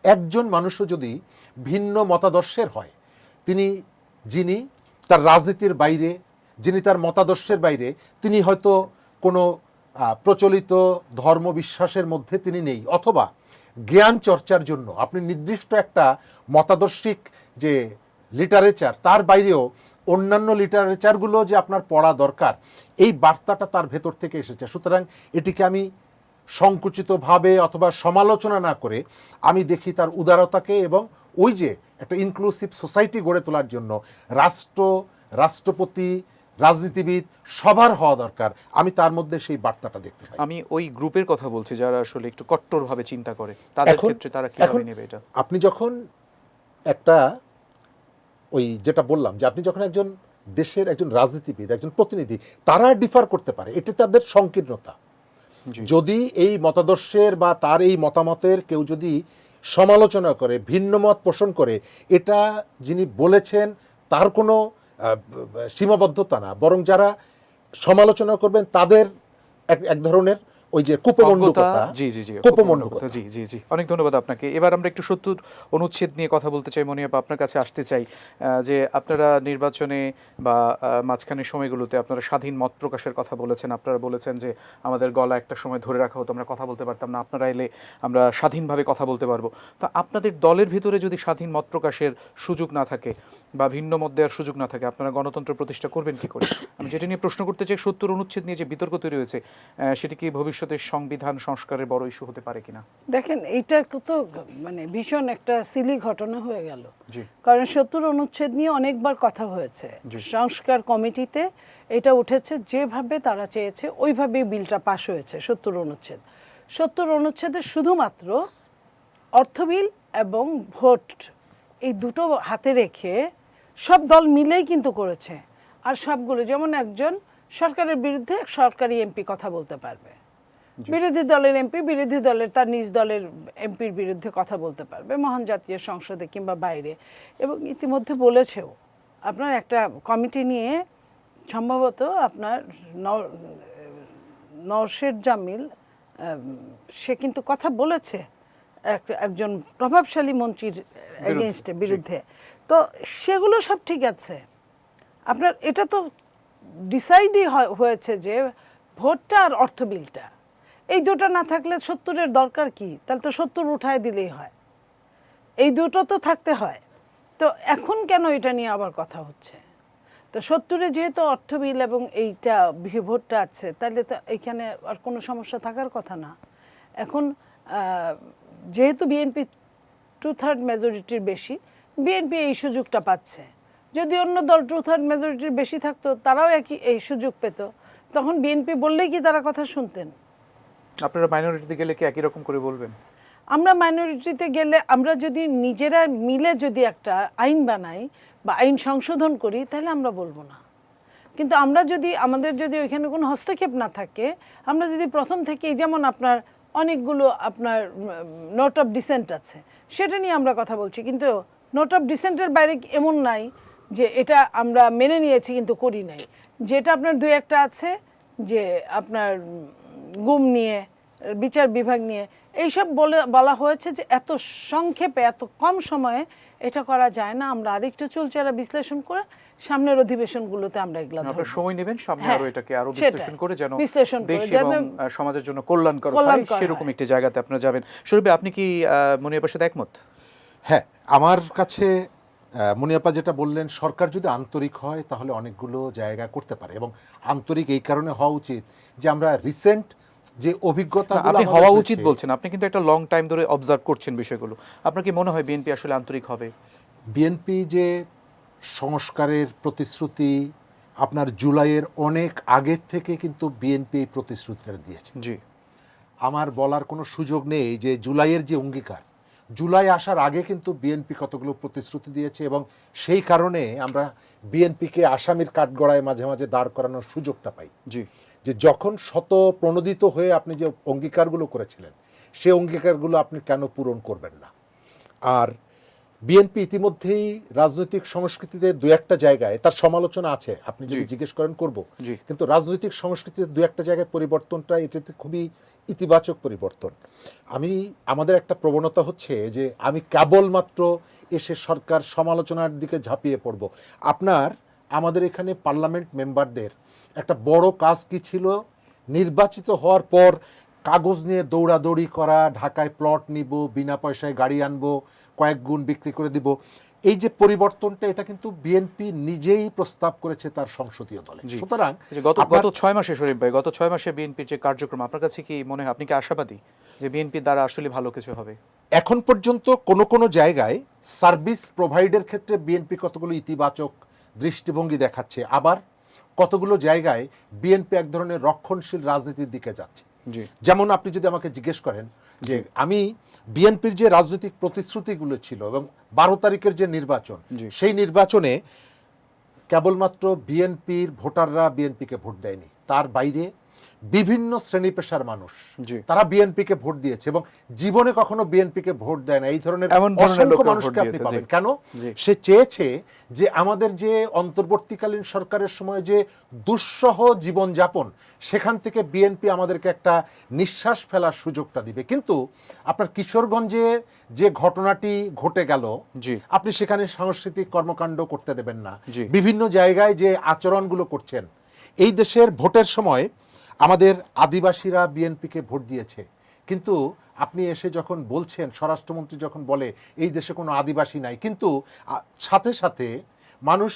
Speaker 2: একজন মানুষও যদি ভিন্ন মতাদর্শের হয়, যিনি তার রাজনীতির বাইরে, যিনি তার মতাদর্শের বাইরে, তিনি হয়তো কোনো প্রচলিত ধর্ম বিশ্বাসের মধ্যে তিনি নেই, অথবা জ্ঞান চর্চার জন্য আপনি নির্দিষ্ট একটা মতাদর্শিক যে লিটারেচার তার বাইরেও অন্যান্য লিটারেচারগুলো যে আপনার পড়া দরকার, এই বার্তাটা তার ভেতর থেকে এসেছে। সুতরাং এটিকে আমি সংকুচিতভাবে অথবা সমালোচনা না করে আমি দেখি তার উদারতাকে, এবং ওই যে একটা ইনক্লুসিভ সোসাইটি গড়ে তোলার জন্য রাষ্ট্রপতি, রাজনীতিবিদ সবার হওয়া দরকার, আমি তার মধ্যে সেই বার্তাটা দেখতে পাই।
Speaker 1: আমি ওই গ্রুপের কথা বলছি যারা আসলে একটু কট্টরভাবে চিন্তা করে, তাদের ক্ষেত্রে তারা কিভাবে নেবে এটা?
Speaker 2: আপনি যখন একটা ওই যেটা বললাম যে আপনি যখন একজন দেশের একজন রাজনীতিবিদ, একজন প্রতিনিধি, তারা ডিফার করতে পারে, এটি তাদের সংকীর্ণতা। যদি এই মতাদর্শের বা তার এই মতামতের কেউ যদি সমালোচনা করে, ভিন্ন মত পোষণ করে, এটা যিনি বলেছেন তার কোনো সীমাবদ্ধতা না, বরং যারা সমালোচনা করবেন তাদের এক ধরনের ওই যে কুপমণ্ডুকতা,
Speaker 1: জি জি জি
Speaker 2: কুপমণ্ডুকতা।
Speaker 1: জি জি জি, অনেক ধন্যবাদ আপনাকে। এবার আমরা একটু ৭০ অনুচ্ছেদ নিয়ে কথা বলতে চাই। মনিয়াপা, আপনার কাছে আসতে চাই যে আপনারা নির্বাচনে বা মাঝখানের সময়গুলোতে আপনারা স্বাধীন মত প্রকাশের কথা বলেছেন। আপনারা বলেছেন যে আমাদের গলা একটা সময় ধরে রাখা হতো, আমরা কথা বলতে পারতাম না, আপনারা এলে আমরা স্বাধীনভাবে কথা বলতে পারবো। তো আপনাদের দলের ভিতরে যদি স্বাধীন মত প্রকাশের সুযোগ না থাকে বা ভিন্ন মত দেওয়ার সুযোগ না থাকে, আপনারা গণতন্ত্র প্রতিষ্ঠা করবেন কি করে? আমি যেটা নিয়ে প্রশ্ন করতে চাই, ৭০ অনুচ্ছেদ নিয়ে যে বিতর্ক তৈরি হয়েছে, সেটি কি ভবিষ্যতে সংবিধান সংস্কারের বড় ইস্যু হতে পারে কিনা?
Speaker 3: দেখেন, এইটা তো মানে ভীষণ একটা সিলি ঘটনা হয়ে গেল।
Speaker 1: জি।
Speaker 3: কারণ ৭০ অনুচ্ছেদ নিয়ে অনেকবার কথা হয়েছে সংস্কার কমিটিতে, এটা উঠেছে, যেভাবে তারা চেয়েছে ওইভাবেই বিলটা পাশ হয়েছে। ৭০ অনুচ্ছেদ, ৭০ অনুচ্ছেদে শুধুমাত্র অর্থ বিল এবং ভোট, এই দুটো হাতে রেখে সব দল মিলেই কিন্তু করেছে। আর সবগুলো, যেমন একজন সরকারের বিরুদ্ধে সরকারি এমপি কথা বলতে পারবে, বিরোধী দলের এমপি বিরোধী দলের তার নিজ দলের এমপির বিরুদ্ধে কথা বলতে পারবে মহান জাতীয় সংসদে কিংবা বাইরে। এবং ইতিমধ্যে বলেছেও, আপনার একটা কমিটি নিয়ে সম্ভবত আপনার নওশের জামিল, সে কিন্তু কথা বলেছে একজন প্রভাবশালী মন্ত্রীর এগেনস্টে, বিরুদ্ধে। তো সেগুলো সব ঠিক আছে। আপনার এটা তো ডিসাইডই হয়েছে যে ভোটটা আর অর্থ বিলটা, এই দুটো না থাকলে ৭০-এর দরকার কি? তাহলে তো ৭০ উঠায় দিলেই হয়, এই দুটো তো থাকতে হয়। তো এখন কেন এটা নিয়ে আবার কথা হচ্ছে? তো ৭০-এ যেহেতু অর্থ বিল এবং এইটা ভোটটা আছে, তাহলে তো এইখানে আর কোনো সমস্যা থাকার কথা না। এখন যেহেতু বিএনপি 2/3 মেজরিটির বেশি, বিএনপি এই সুযোগটা পাচ্ছে। যদি অন্য দল 2/3 মেজরিটির বেশি থাকতো, তারাও এই সুযোগ পেত, তখন বিএনপি বললেই কি তারা কথা শুনতেন?
Speaker 1: আপনারা মাইনরিটিতে গেলে কি একই রকম করে বলবেন?
Speaker 3: আমরা মাইনরিটিতে গেলে, আমরা যদি নিজেরা মিলে যদি একটা আইন বানাই বা আইন সংশোধন করি, তাহলে আমরা বলবো না। কিন্তু আমরা যদি, আমাদের যদি ওইখানে কোনো হস্তক্ষেপ না থাকে, আমরা যদি প্রথম থেকেই, যেমন আপনার অনেকগুলো আপনার নোট অফ ডিসেন্ট আছে, সেটা নিয়ে আমরা কথা বলছি, কিন্তু নোট অফ ডিসেন্টের বাইরে এমন নাই যে এটা আমরা মেনে নিয়েছি কিন্তু করি নাই। যেটা আপনার 2-1টা আছে, যে আপনার গুম নিয়ে, বিচার বিভাগ নিয়ে, এইসব বলা হয়েছে যে এত সংক্ষেপে, এত কম সময়ে এটা করা যায় না। আমরা আরেকটু চুলচেরা বিশ্লেষণ করে সামনের অধিবেশনগুলোতে আমরা এগুলো
Speaker 1: আপনারা সময় নেবেন সামনে আরো এটাকে আরো
Speaker 3: সেটাই,
Speaker 1: বিশ্লেষণ করে, যেন
Speaker 3: বিশ্লেষণ করে,
Speaker 1: দেশ
Speaker 3: যেন
Speaker 1: এবং সমাজের জন্য কল্যাণকর হয়,
Speaker 3: কল্যাণকর
Speaker 1: সেরকম
Speaker 3: হয়।
Speaker 1: একটি জায়গাতে আপনারা যাবেন। শরীফ ভাই, আপনি কি মনিয়াপার সাথে একমত?
Speaker 2: হ্যাঁ, আমার কাছে মুনিয়াপা যেটা বললেন, সরকার যদি আন্তরিক হয় তাহলে অনেকগুলো জায়গা করতে পারে, এবং আন্তরিক এই কারণে হওয়া উচিত যে আমরা রিসেন্ট যে অভিজ্ঞতা,
Speaker 1: আপনি হওয়া উচিত বলছেন, আপনি কিন্তু একটা লং টাইম ধরে অবজার্ভ করছেন বিষয়গুলো। আপনার কি মনে হয় বিএনপি আসলে আন্তরিক হবে?
Speaker 2: বিএনপি যে সংস্কারের প্রতিশ্রুতি, আপনার জুলাইয়ের অনেক আগের থেকে কিন্তু বিএনপি এই প্রতিশ্রুতিটা দিয়েছে।
Speaker 1: জি।
Speaker 2: আমার বলার কোনো সুযোগ নেই যে জুলাইয়ের যে অঙ্গীকার, জুলাই আসার আগে কিন্তু বিএনপি কতগুলো প্রতিশ্রুতি দিয়েছে, এবং সেই কারণে আমরা বিএনপিকে আসামির কাঠগড়ায় মাঝে মাঝে দাঁড় করানোর সুযোগটা পাই।
Speaker 1: জি।
Speaker 2: যে যখন শত প্রণোদিত হয়ে আপনি যে অঙ্গীকারগুলো করেছিলেন, সেই অঙ্গীকারগুলো আপনি কেন পূরণ করবেন না? আর বিএনপি ইতিমধ্যেই রাজনৈতিক সংস্কৃতিতে 2-1টা জায়গায় তার সমালোচনা আছে, আপনি যদি জিজ্ঞেস করেন করব, কিন্তু রাজনৈতিক সংস্কৃতিতে 2-1টা জায়গায় পরিবর্তনটা, এটাতে খুবই ইতিবাচক পরিবর্তন। আমাদের একটা প্রবণতা হচ্ছে যে আমি কেবলমাত্র এসে সরকার সমালোচনার দিকে ঝাঁপিয়ে পড়ব। আমাদের এখানে পার্লামেন্ট মেম্বারদের একটা বড় কাজ কি ছিল? নির্বাচিত হওয়ার পর কাগজ নিয়ে দৌড়াদৌড়ি করা, ঢাকায় প্লট নিব, বিনা পয়সায় গাড়ি আনবো, কয়েক গুণ বিক্রি করে দিব। এই যে পরিবর্তনটা, এটা কিন্তু বিএনপি নিজেই প্রস্তাব করেছে তার সংসদীয় দলে। সুতরাং
Speaker 1: গত 6 মাসে, শরীফ ভাই, গত 6 মাসে বিএনপির যে কার্যক্রম, আপনার কাছে কি মনে হয়, আপনি কি আশাবাদী যে বিএনপির দ্বারা আসলে ভালো কিছু হবে?
Speaker 2: এখন পর্যন্ত কোনো জায়গায় সার্ভিস প্রোভাইডের ক্ষেত্রে বিএনপি কতগুলো ইতিবাচক দৃষ্টিভঙ্গি দেখাচ্ছে, আবার কতগুলো জায়গায় বিএনপি এক ধরনের রক্ষণশীল রাজনীতির দিকে যাচ্ছে। যেমন আপনি যদি আমাকে জিজ্ঞেস করেন যে আমি বিএনপির যে রাজনৈতিক প্রতিশ্রুতিগুলো ছিল এবং 12 তারিখের যে নির্বাচন, সেই নির্বাচনে কেবলমাত্র বিএনপির ভোটাররা বিএনপিকে ভোট দেয়নি, তার বাইরে বিভিন্ন শ্রেণী পেশার মানুষ
Speaker 1: জি।
Speaker 2: তারা বিএনপিকে ভোট দিয়েছে এবং জীবনে কখনো বিএনপিকে ভোট দেয় না, এই ধরনের
Speaker 1: এমন ধরনের
Speaker 2: অসংখ্য
Speaker 1: লোকরা
Speaker 2: মানুষকে
Speaker 1: ভোট
Speaker 2: আপনি
Speaker 1: দিয়েছে,
Speaker 2: পাবেন।
Speaker 1: জি।
Speaker 2: কেন?
Speaker 1: জি।
Speaker 2: সে চেয়েছে যে আমাদের যে অন্তর্বর্তীকালীন সরকারের সময় যে দুঃসহ জীবনযাপন, সেখান থেকে বিএনপি আমাদেরকে একটা নিঃশ্বাস ফেলার সুযোগটা দিবে। কিন্তু আপনার কিশোরগঞ্জে যে ঘটনাটি ঘটে গেল,
Speaker 1: জি।
Speaker 2: আপনি সেখানে সাংস্কৃতিক কর্মকাণ্ড করতে দেবেন না।
Speaker 1: জি।
Speaker 2: বিভিন্ন জায়গায় যে আচরণগুলো করছেন, এই দেশের ভোটের সময় আমাদের আদিবাসীরা বিএনপিকে ভোট দিয়েছে, কিন্তু আপনি এসে যখন বলছেন, স্বরাষ্ট্রমন্ত্রী যখন বলে এই দেশে কোনো আদিবাসী নাই, কিন্তু সাথে সাথে মানুষ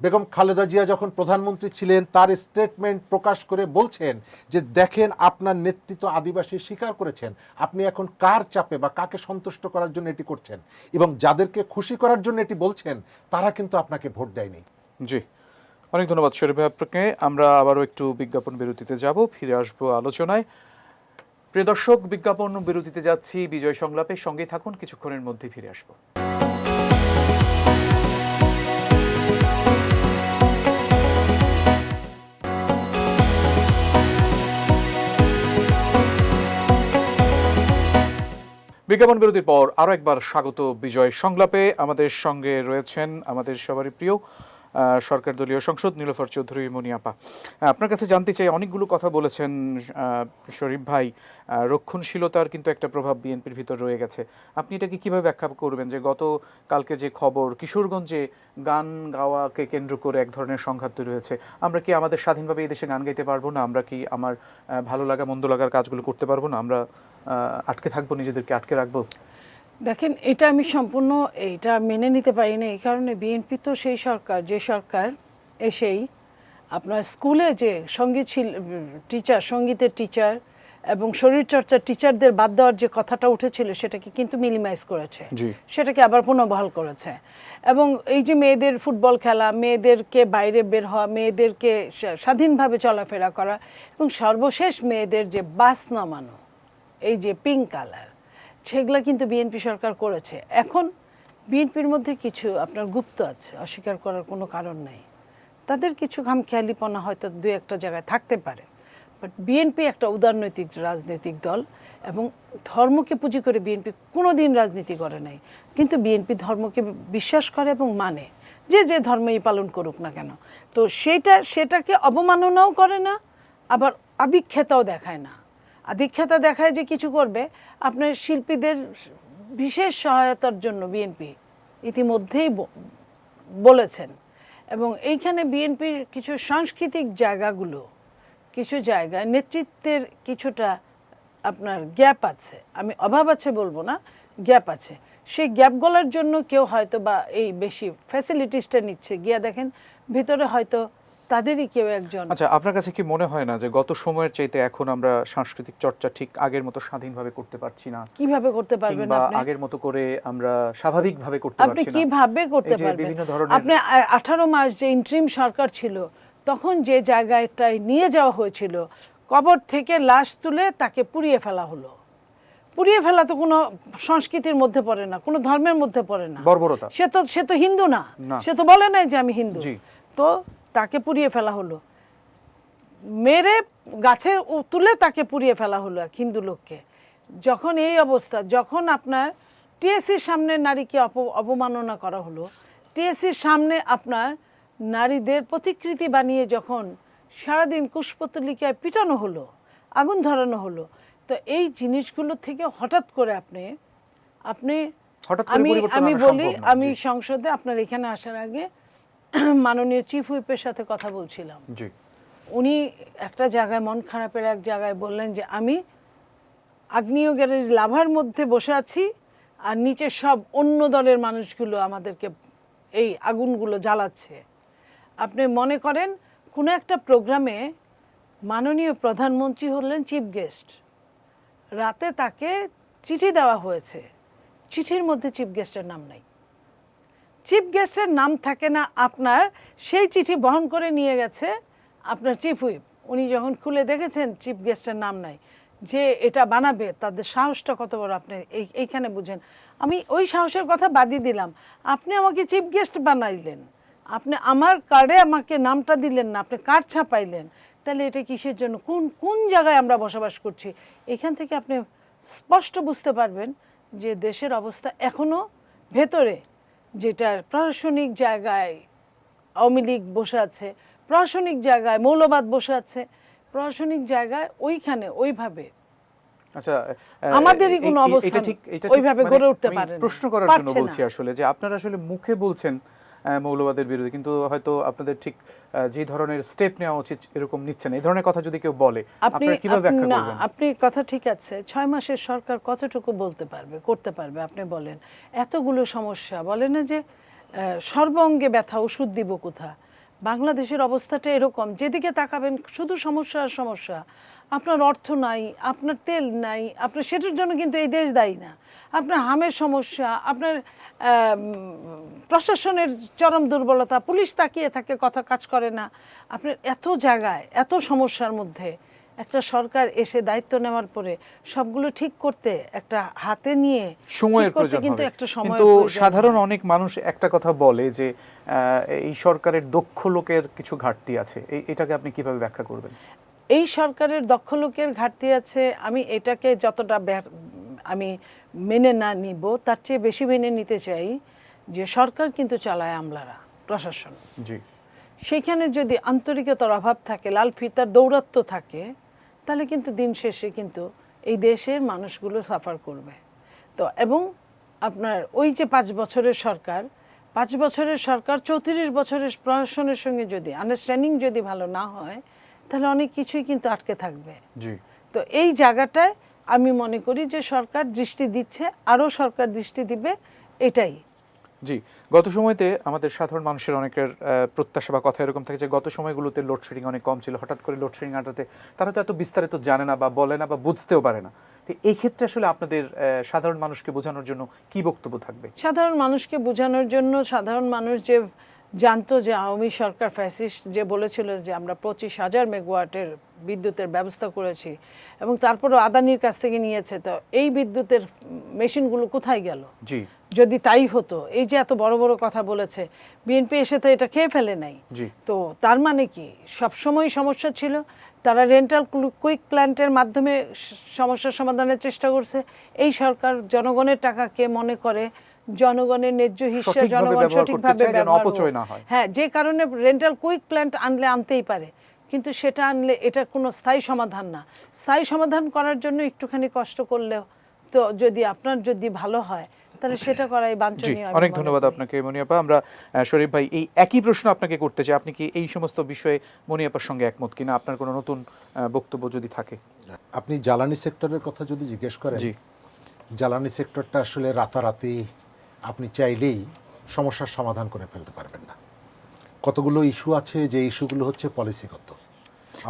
Speaker 2: বেগম খালেদা জিয়া যখন প্রধানমন্ত্রী ছিলেন তার স্টেটমেন্ট প্রকাশ করে বলছেন যে দেখেন আপনার নেতৃত্ব আদিবাসী স্বীকার করেছেন, আপনি এখন কার চাপে বা কাকে সন্তুষ্ট করার জন্য এটি করছেন, এবং যাদেরকে খুশি করার জন্য এটি বলছেন তারা কিন্তু আপনাকে ভোট দেয়নি।
Speaker 1: জি, অনেক ধন্যবাদ শরীফ ভাই আপনাকে। আমরা আবারও একটু বিজ্ঞাপন বিরতিতে যাব, ফিরে আসবো আলোচনায়। প্রিয় দর্শক, বিজ্ঞাপন বিরতিতে যাচ্ছি, বিজয় সংলাপে সঙ্গেই থাকুন, কিছুক্ষণের মধ্যে ফিরে আসবো। বিজ্ঞাপন বিরতির পর আরও একবার স্বাগত বিজয় সংলাপে। আমাদের সঙ্গে রয়েছেন আমাদের সবারই প্রিয় সরকার দলীয় সংসদ নীলোফার চৌধুরী মনি আপা। আপনার কাছে জানতে চাই, অনেকগুলো কথা বলেছেন শরীফ ভাই, রক্ষণশীলতার কিন্তু একটা প্রভাব বিএনপির ভিতর রয়ে গেছে। আপনি এটাকে কিভাবে ব্যাখ্যা করবেন যে গত কালকে যে খবর, কিশোরগঞ্জে গান গাওয়াকে কেন্দ্র করে এক ধরনের সংঘাত তৈরি হয়েছে? আমরা কি আমাদের স্বাধীনভাবে এই দেশে গান গাইতে পারবো না? আমরা কি আমার ভালো লাগা মন্দ লাগার কাজগুলো করতে পারবো না? আমরা আটকে থাকবো, নিজেদেরকে আটকে রাখবো?
Speaker 3: দেখেন, এটা আমি সম্পূর্ণ এইটা মেনে নিতে পারি না। এই কারণে বিএনপি তো সেই সরকার, যে সরকার এসেই আপনার স্কুলে যে টিচার, সঙ্গীতের টিচার এবং শরীরচর্চার টিচারদের বাদ দেওয়ার যে কথাটা উঠেছিল, সেটাকে কিন্তু মিনিমাইজ করেছে, সেটাকে আবার পুনর্বহাল করেছে। এবং এই যে মেয়েদের ফুটবল খেলা, মেয়েদেরকে বাইরে বের হওয়া, মেয়েদেরকে স্বাধীনভাবে চলাফেরা করা, এবং সর্বশেষ মেয়েদের যে বাস নামানো, এই যে পিঙ্ক কালার, সেগুলো কিন্তু বিএনপি সরকার করেছে। এখন বিএনপির মধ্যে কিছু আপনার গুপ্ত আছে, অস্বীকার করার কোনো কারণ নেই। তাদের কিছু খামখেয়ালিপনা হয়তো দু একটা জায়গায় থাকতে পারে, বাট বিএনপি একটা উদারনৈতিক রাজনৈতিক দল, এবং ধর্মকে পুঁজি করে বিএনপি কোনো দিন রাজনীতি করে নাই। কিন্তু বিএনপি ধর্মকে বিশ্বাস করে এবং মানে, যে যে ধর্মই পালন করুক না কেন। তো সেটাকে অবমাননাও করে না, আবার আধিক্যতাও দেখায় না। আধিক্যতা দেখায় যে কিছু করবে। আপনার শিল্পীদের বিশেষ সহায়তার জন্য বিএনপি ইতিমধ্যেই বলেছেন, এবং এইখানে বিএনপির কিছু সাংস্কৃতিক জায়গাগুলো, কিছু জায়গায় নেতৃত্বের কিছুটা আপনার গ্যাপ আছে। আমি অভাব আছে বলবো না, গ্যাপ আছে। সেই গ্যাপগুলোর জন্য কেউ হয়তো বা এই বেশি ফ্যাসিলিটিসটা নিচ্ছে, গিয়া দেখেন ভিতরে হয়তো তাদেরই কেউ একজন।
Speaker 1: আচ্ছা, আপনার কাছে কি মনে হয় না যে গত সময়ের চাইতে এখন আমরা সাংস্কৃতিক চর্চা ঠিক আগের মতো স্বাধীনভাবে করতে পারছি না?
Speaker 3: কিভাবে করতে পারবেন আপনি?
Speaker 1: আগের মতো করে আমরা স্বাভাবিকভাবে করতে
Speaker 3: আপনি
Speaker 1: পারছি না?
Speaker 3: কিভাবে করতে
Speaker 1: এই যে
Speaker 3: পারবেন?
Speaker 1: বিভিন্ন ধরনের
Speaker 3: আপনি 18 মাস যে ইন্টারিম সরকার ছিল, তখন যে জায়গাটায় নিয়ে যাওয়া হয়েছিল, কবর থেকে লাশ তুলে তাকে পুড়িয়ে ফেলা হলো। পুড়িয়ে ফেলা তো কোনো সংস্কৃতির মধ্যে পড়ে না, কোনো ধর্মের মধ্যে পড়ে না।
Speaker 1: বর্বরতা।
Speaker 3: সে তো হিন্দু না,
Speaker 1: না।
Speaker 3: সে তো বলে নাই যে আমি হিন্দু।
Speaker 1: জি।
Speaker 3: তো তাকে পুড়িয়ে ফেলা হলো, মেরে গাছে তুলে তাকে পুড়িয়ে ফেলা হলো এক হিন্দু লোককে। যখন এই অবস্থা, যখন আপনার টিএসসির সামনে নারীকে অবমাননা করা হলো, টিএসসির সামনে আপনার নারীদের প্রতিকৃতি বানিয়ে যখন সারাদিন কুশপুতলিকায় পিটানো হলো, আগুন ধরানো হলো, তো এই জিনিসগুলো থেকে হঠাৎ করে আপনি আমি বলি, আমি সংসদে আপনার এখানে আসার আগে মাননীয় চিফ হুইপের সাথে কথা বলছিলাম। উনি একটা জায়গায়, মন খারাপের এক জায়গায় বললেন যে আমি আগ্নেয়গিরির লাভার মধ্যে বসে আছি, আর নিচে সব অন্য দলের মানুষগুলো আমাদেরকে এই আগুনগুলো জ্বালাচ্ছে। আপনি মনে করেন কোনো একটা প্রোগ্রামে মাননীয় প্রধানমন্ত্রী হলেন চিফ গেস্ট, রাতে তাকে চিঠি দেওয়া হয়েছে, চিঠির মধ্যে চিফ গেস্টের নাম নাই। চিফ গেস্টের নাম থাকে না আপনার, সেই চিঠি বহন করে নিয়ে গেছে আপনার চিফ হুইপ। উনি যখন খুলে দেখেছেন চিফ গেস্টের নাম নাই, যে এটা বানাবে তাদের সাহসটা কত বড় আপনি এইখানে বুঝেন। আমি ওই সাহসের কথা বাদই দিলাম, আপনি আমাকে চিফ গেস্ট বানাইলেন, আপনি আমার কার্ডে আমাকে নামটা দিলেন না, আপনি কার্ড ছাপাইলেন, তো তাহলে এটা কিসের জন্য, কোন কোন জায়গায় আমরা বসবাস করছি? এখান থেকে আপনি স্পষ্ট বুঝতে পারবেন যে দেশের অবস্থা এখনও ভেতরে, যেটা প্রশাসনিক জায়গায় আওয়ামী লীগ বসে আছে, প্রশাসনিক জায়গায় মৌলবাদ বসে আছে, প্রশাসনিক জায়গায় ওইখানে ওইভাবে
Speaker 1: আচ্ছা,
Speaker 3: আমাদেরই কোনো অবস্থান ওইভাবে গড়ে উঠতে পারে না,
Speaker 1: প্রশ্ন করার জন্য
Speaker 3: পারছে না।
Speaker 1: বলছি আসলে যে আপনারা আসলে মুখে বলছেন মৌলবাদের বিরুদ্ধে, কিন্তু হয়তো আপনাদের ঠিক যে ধরনের স্টেপ নেওয়া উচিত এরকম নিচ্ছেন। এই ধরনের কথা যদি কেউ বলে আপনারা কিভাবে ব্যাখ্যা
Speaker 3: না,
Speaker 1: করবেন?
Speaker 3: আপনি কথা ঠিক আছে, 6 মাসের সরকার কতটুকু বলতে পারবে, করতে পারবে? আপনি বলেন, এতগুলো সমস্যা, বলে না যে সর্বঙ্গে ব্যথা, ওষুধ দিব কোথা? বাংলাদেশের অবস্থাটা এরকম, যেদিকে তাকাবেন শুধু সমস্যা আর সমস্যা। আপনার অর্থ নাই, আপনার তেল নাই, আপনার সেটার জন্য কিন্তু এই দেশ দায়ী না। আপনার হামের সমস্যা, আপনার প্রশাসনের চরম দুর্বলতা, পুলিশ তাকিয়ে থাকে, কথা কাজ করে না। আপনার এত জায়গায় এত সমস্যার মধ্যে একটা সরকার এসে দায়িত্ব নেওয়ার পরে সবগুলো ঠিক করতে একটা হাতে নিয়ে
Speaker 1: সময়ের
Speaker 3: ঠিক করতে
Speaker 1: প্রয়োজন
Speaker 3: কিন্তু
Speaker 1: হবে।
Speaker 3: একটা সময়
Speaker 1: কিন্তু সাধারণ অনেক মানুষ একটা কথা বলে যে এই সরকারের দক্ষ লোকের কিছু ঘাটতি আছে। এটাকে আপনি কিভাবে ব্যাখ্যা করবেন?
Speaker 3: এই সরকারের দক্ষ লোকের ঘাটতি আছে, আমি এটাকে যতটা আমি মেনে না নিব তার চেয়ে বেশি মেনে নিতে চাই যে সরকার কিন্তু চালায় আমলারা, প্রশাসন।
Speaker 1: জি,
Speaker 3: সেইখানে যদি আন্তরিকতার অভাব থাকে, লাল ফিতার দৌরাত্ম্য থাকে, তাহলে কিন্তু দিন শেষে কিন্তু এই দেশের মানুষগুলো সাফার করবে। তো এবং আপনার ওই যে 5 বছরের সরকার, 5 বছরের সরকার 34 বছরের প্রশাসনের সঙ্গে যদি আন্ডারস্ট্যান্ডিং যদি ভালো না হয়, তাহলে অনেক কিছুই কিন্তু আটকে থাকবে।
Speaker 1: জি।
Speaker 3: তো এই জায়গাটায় আমি মনে করি যে সরকার দৃষ্টি দিচ্ছে, আরও সরকার দৃষ্টি দিবে, এটাই।
Speaker 1: জি, গত সময়তে আমাদের সাধারণ মানুষের অনেকের প্রত্যাশা বা কথা এরকম থাকে যে গত সময়গুলোতে লোডশেডিং অনেক কম ছিল, হঠাৎ করে লোডশেডিং আটাতে তারা তো এত বিস্তারিত জানে না বা বলে না বা বুঝতেও পারে না। তো এই ক্ষেত্রে আসলে আপনাদের সাধারণ মানুষকে বোঝানোর জন্য কি বক্তব্য থাকবে?
Speaker 3: সাধারণ মানুষকে বোঝানোর জন্য, সাধারণ মানুষ যে জানতো যে আওয়ামী সরকার ফ্যাসিস্ট যে বলেছিল যে আমরা 25,000 মেগাওয়াটের বিদ্যুতের ব্যবস্থা করেছি এবং তারপরও আদানির কাছ থেকে নিয়েছে, তো এই বিদ্যুতের মেশিনগুলো কোথায় গেল?
Speaker 1: জি,
Speaker 3: যদি তাই হতো, এই যে এত বড় বড় কথা বলেছে, বিএনপি এসে তো এটা খেয়ে ফেলে নাই।
Speaker 1: জি।
Speaker 3: তো তার মানে কি সবসময় সমস্যা ছিল? তারা রেন্টাল কুইক প্ল্যান্টের মাধ্যমে সমস্যার সমাধানের চেষ্টা করছে। এই সরকার জনগণের টাকাকে মনে করে জনগণের ন্যায্য হিস্সা
Speaker 1: সঠিকভাবে
Speaker 3: জনগণ
Speaker 1: ব্যবহার করতে
Speaker 3: সঠিকভাবে
Speaker 1: চায়, যেন
Speaker 3: ব্যবহার
Speaker 1: অপচয়
Speaker 3: হোক।
Speaker 1: না হয়।
Speaker 3: হ্যাঁ, যে কারণে রেন্টাল কুইক প্ল্যান্ট আনতেই পারে, কিন্তু সেটা আনলে এটা কোনো স্থায়ী সমাধান না। স্থায়ী সমাধান করার জন্য একটুখানি কষ্ট করলেও তো যদি আপনার যদি ভালো হয়, তাহলে সেটা করাই
Speaker 1: জি,
Speaker 3: বাঞ্ছনীয়।
Speaker 1: অনেক ধন্যবাদ আপনাকে মনিয়াপা। আমরা শরীফ ভাই এই একই প্রশ্ন আপনাকে করতে চাই, আপনি কি এই সমস্ত বিষয়ে মনিয়াপার সঙ্গে একমত কিনা? আপনার কোনো নতুন বক্তব্য যদি থাকে।
Speaker 2: আপনি জ্বালানি সেক্টরের কথা যদি জিজ্ঞেস করেন,
Speaker 1: জি,
Speaker 2: জ্বালানি সেক্টরটা আসলে রাতারাতি আপনি চাইলেই সমস্যার সমাধান করে ফেলতে পারবেন না। কতগুলো ইস্যু আছে, যে ইস্যুগুলো হচ্ছে পলিসিগত।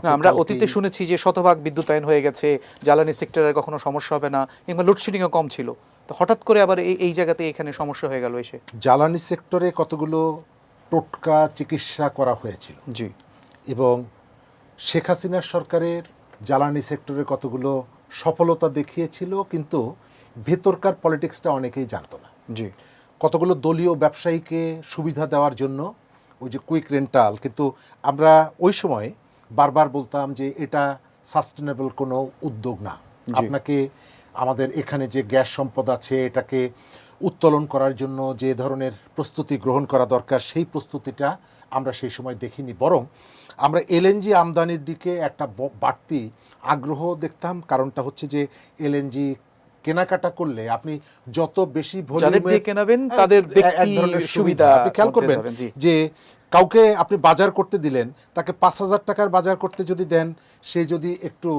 Speaker 1: না, আমরা অতীতে শুনেছি যে শতভাগ বিদ্যুতায়ন হয়ে গেছে, জ্বালানি সেক্টরের কখনো সমস্যা হবে না, কিংবা লোডশেডিংও কম ছিল, তো হঠাৎ করে আবার এই জায়গাতে এখানে সমস্যা হয়ে গেল এসে।
Speaker 2: জ্বালানি সেক্টরে কতগুলো টোটকা চিকিৎসা করা হয়েছিল,
Speaker 1: জি,
Speaker 2: এবং শেখ হাসিনার সরকারের জ্বালানি সেক্টরে কতগুলো সফলতা দেখিয়েছিল, কিন্তু ভেতরকার পলিটিক্সটা অনেকেই জানতো না।
Speaker 1: জি,
Speaker 2: কতগুলো দলীয় ব্যবসায়ীকে সুবিধা দেওয়ার জন্য ওই যে কুইক রেন্টাল, কিন্তু আমরা ওই সময় বারবার বলতাম যে এটা সাস্টেনেবল কোনো উদ্যোগ না। আপনাকে আমাদের এখানে যে গ্যাস সম্পদ আছে এটাকে উত্তোলন করার জন্য যে ধরনের প্রস্তুতি গ্রহণ করা দরকার, সেই প্রস্তুতিটা আমরা সেই সময় দেখিনি। বরং আমরা এলএনজি আমদানির দিকে একটা বাড়তি আগ্রহ দেখতাম। কারণটা হচ্ছে যে এলএনজি কেনাকাটা করলে আপনি যত বেশি
Speaker 1: যাদের দিয়ে কেনাবেন তাদের ব্যক্তি সুবিধা
Speaker 2: আপনি খেয়াল করবেন যে কাউকে আপনি বাজার করতে দিলেন, তাকে 5,000 টাকার বাজার করতে যদি দেন, সে যদি একটু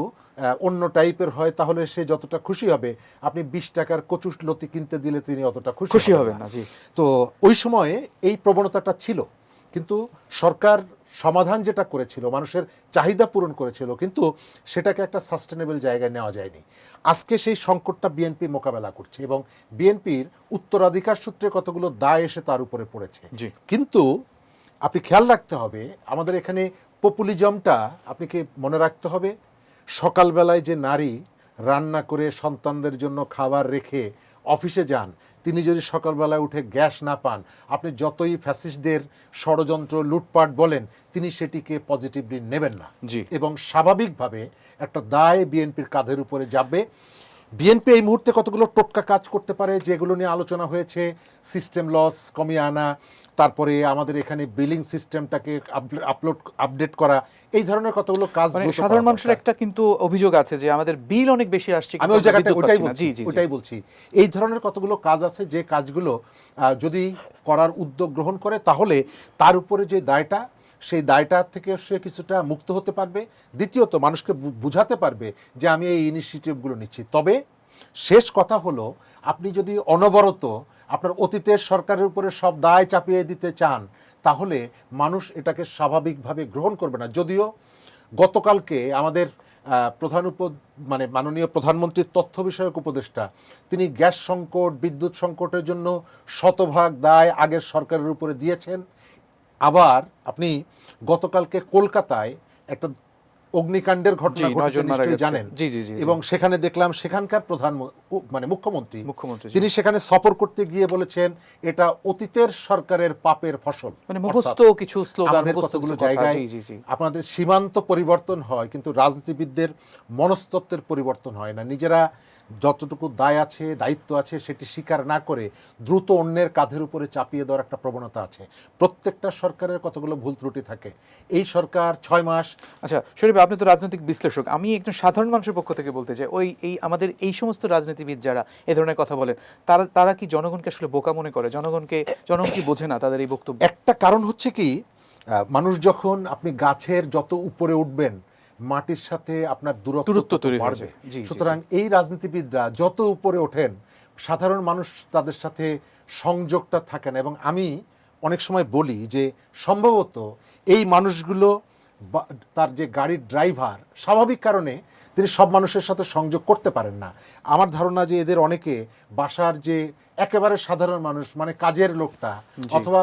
Speaker 2: অন্য টাইপের হয় তাহলে সে যতটা খুশি হবে, আপনি 20 টাকার কচুলতি কিনতে দিলে তিনি অতটা খুশি হবেন না।
Speaker 1: জি,
Speaker 2: তো ওই সময়ে এই প্রবণতাটা ছিল, কিন্তু সরকার সমাধান যেটা করেছিল মানুষের চাহিদা পূরণ করেছিল, কিন্তু সেটাকে একটা সাস্টেনেবল জায়গায় নেওয়া যায়নি। আজকে সেই সংকটটা বিএনপি মোকাবেলা করছে, এবং বিএনপির উত্তরাধিকার সূত্রে কতগুলো দায় এসে তার উপরে পড়েছে। কিন্তু আপনি খেয়াল রাখতে হবে, আমাদের এখানে পপুলিজমটা আপনাকে মনে রাখতে হবে। সকালবেলায় যে নারী রান্না করে সন্তানদের জন্য খাবার রেখে অফিসে যান, তিনি যদি সকালবেলায় উঠে গ্যাস না পান, আপনি যতই ফ্যাসিস্টদের ষড়যন্ত্র লুটপাট বলেন, তিনি সেটিকে পজিটিভলি নেবেন না।
Speaker 1: জি।
Speaker 2: এবং স্বাভাবিকভাবে একটা দায় বিএনপির কাঁধের উপরে যাবে। বিএনপি এই মুহূর্তে কতগুলো টোটকা কাজ করতে পারে যেগুলো নিয়ে আলোচনা হয়েছে, সিস্টেম লস কমিয়ে আনা, তারপরে আমাদের এখানে বিলিং সিস্টেমটাকে আপডেট করা, এই ধরনের কতগুলো কাজ
Speaker 1: মানে
Speaker 2: দ্রুত
Speaker 1: সাধারণ
Speaker 2: করা
Speaker 1: মানুষের
Speaker 2: দরকার।
Speaker 1: একটা কিন্তু অভিযোগ আছে যে আমাদের বিল অনেক বেশি আসছে,
Speaker 2: আমি ওই জায়গাটা
Speaker 1: বিদ্যুৎ
Speaker 2: ওটাই
Speaker 1: পাচ্ছি না।
Speaker 2: বলছি,
Speaker 1: জি জি জি।
Speaker 2: ওটাই বলছি। এই ধরনের কতগুলো কাজ আছে যে কাজগুলো যদি করার উদ্যোগ গ্রহণ করে তাহলে তার উপরে যে দায়টা, সেই দায়টা থেকে সে কিছুটা মুক্ত হতে পারবে। দ্বিতীয়ত মানুষকে বুঝাতে পারবে যে আমি এই ইনিশিয়েটিভগুলো নিচ্ছি। তবে শেষ কথা হলো, আপনি যদি অনবরত আপনার অতীতের সরকারের উপরে সব দায় চাপিয়ে দিতে চান, তাহলে মানুষ এটাকে স্বাভাবিকভাবে গ্রহণ করবে না। যদিও গতকালকে আমাদের মানে মাননীয় প্রধানমন্ত্রীর তথ্য বিষয়ক উপদেষ্টা, তিনি গ্যাস সংকট, বিদ্যুৎ সংকটের জন্য শতভাগ দায় আগের সরকারের উপরে দিয়েছেন। আবার আপনি গতকালকে কলকাতায় একটা অগ্নিকাণ্ডের ঘটনা
Speaker 1: জি, 9
Speaker 2: ঘটেছে
Speaker 1: জন মারা
Speaker 2: নিশ্চয়ই
Speaker 1: গেছে।
Speaker 2: জানেন।
Speaker 1: জি, জি, জি, জি।
Speaker 2: এবং সেখানে দেখলাম সেখানকার মানে মুখ্যমন্ত্রী
Speaker 1: জি।
Speaker 2: তিনি সেখানে সফর করতে গিয়ে বলেছেন এটা অতীতের সরকারের পাপের ফসল।
Speaker 1: মানে মুখস্থ
Speaker 2: অর্থাৎ
Speaker 1: কিছু স্লোগান,
Speaker 2: আমাদের
Speaker 1: মুখস্থ
Speaker 2: কতগুলো
Speaker 1: কিছু কথা।
Speaker 2: জায়গায়
Speaker 1: জি জি জি।
Speaker 2: আপনাদের সীমান্ত পরিবর্তন হয়, কিন্তু রাজনীতিবিদদের মনস্তত্ত্বের পরিবর্তন হয় না। নিজেরা যতটুকু দায় আছে, দায়িত্ব আছে, সেটি স্বীকার না করে দ্রুত অন্যের কাঁধের উপরে চাপিয়ে দেওয়ার একটা প্রবণতা আছে। প্রত্যেকটা সরকারের কতগুলো ভুল ত্রুটি থাকে। এই সরকার 6 মাস।
Speaker 1: আচ্ছা শরীফ, আপনি তো রাজনৈতিক বিশ্লেষক, আমি একজন সাধারণ মানুষের পক্ষ থেকে বলতে চাই, এই আমাদের এই সমস্ত রাজনীতিবিদ যারা এ ধরনের কথা বলেন, তারা কি জনগণকে আসলে বোকা মনে করে? জনগণ কি বোঝে না তাদের এই বক্তব্য?
Speaker 2: একটা কারণ হচ্ছে কি, মানুষ যখন আপনি গাছের যত উপরে উঠবেন, মাটির সাথে আপনার দূরত্ব
Speaker 1: তৈরি হয়ে
Speaker 2: বাড়বে।
Speaker 1: যায়। জি, জি,
Speaker 2: সুতরাং এই রাজনীতিবিদরা যত উপরে ওঠেন, সাধারণ মানুষ তাদের সাথে সংযোগটা থাকে না। এবং আমি অনেক সময় বলি যে সম্ভবত এই মানুষগুলো তার যে গাড়ির ড্রাইভার, স্বাভাবিক কারণে তিনি সব মানুষের সাথে সংযোগ করতে পারেন না। আমার ধারণা যে এদের অনেকে বাসার যে একেবারে সাধারণ মানুষ, মানে কাজের লোকটা অথবা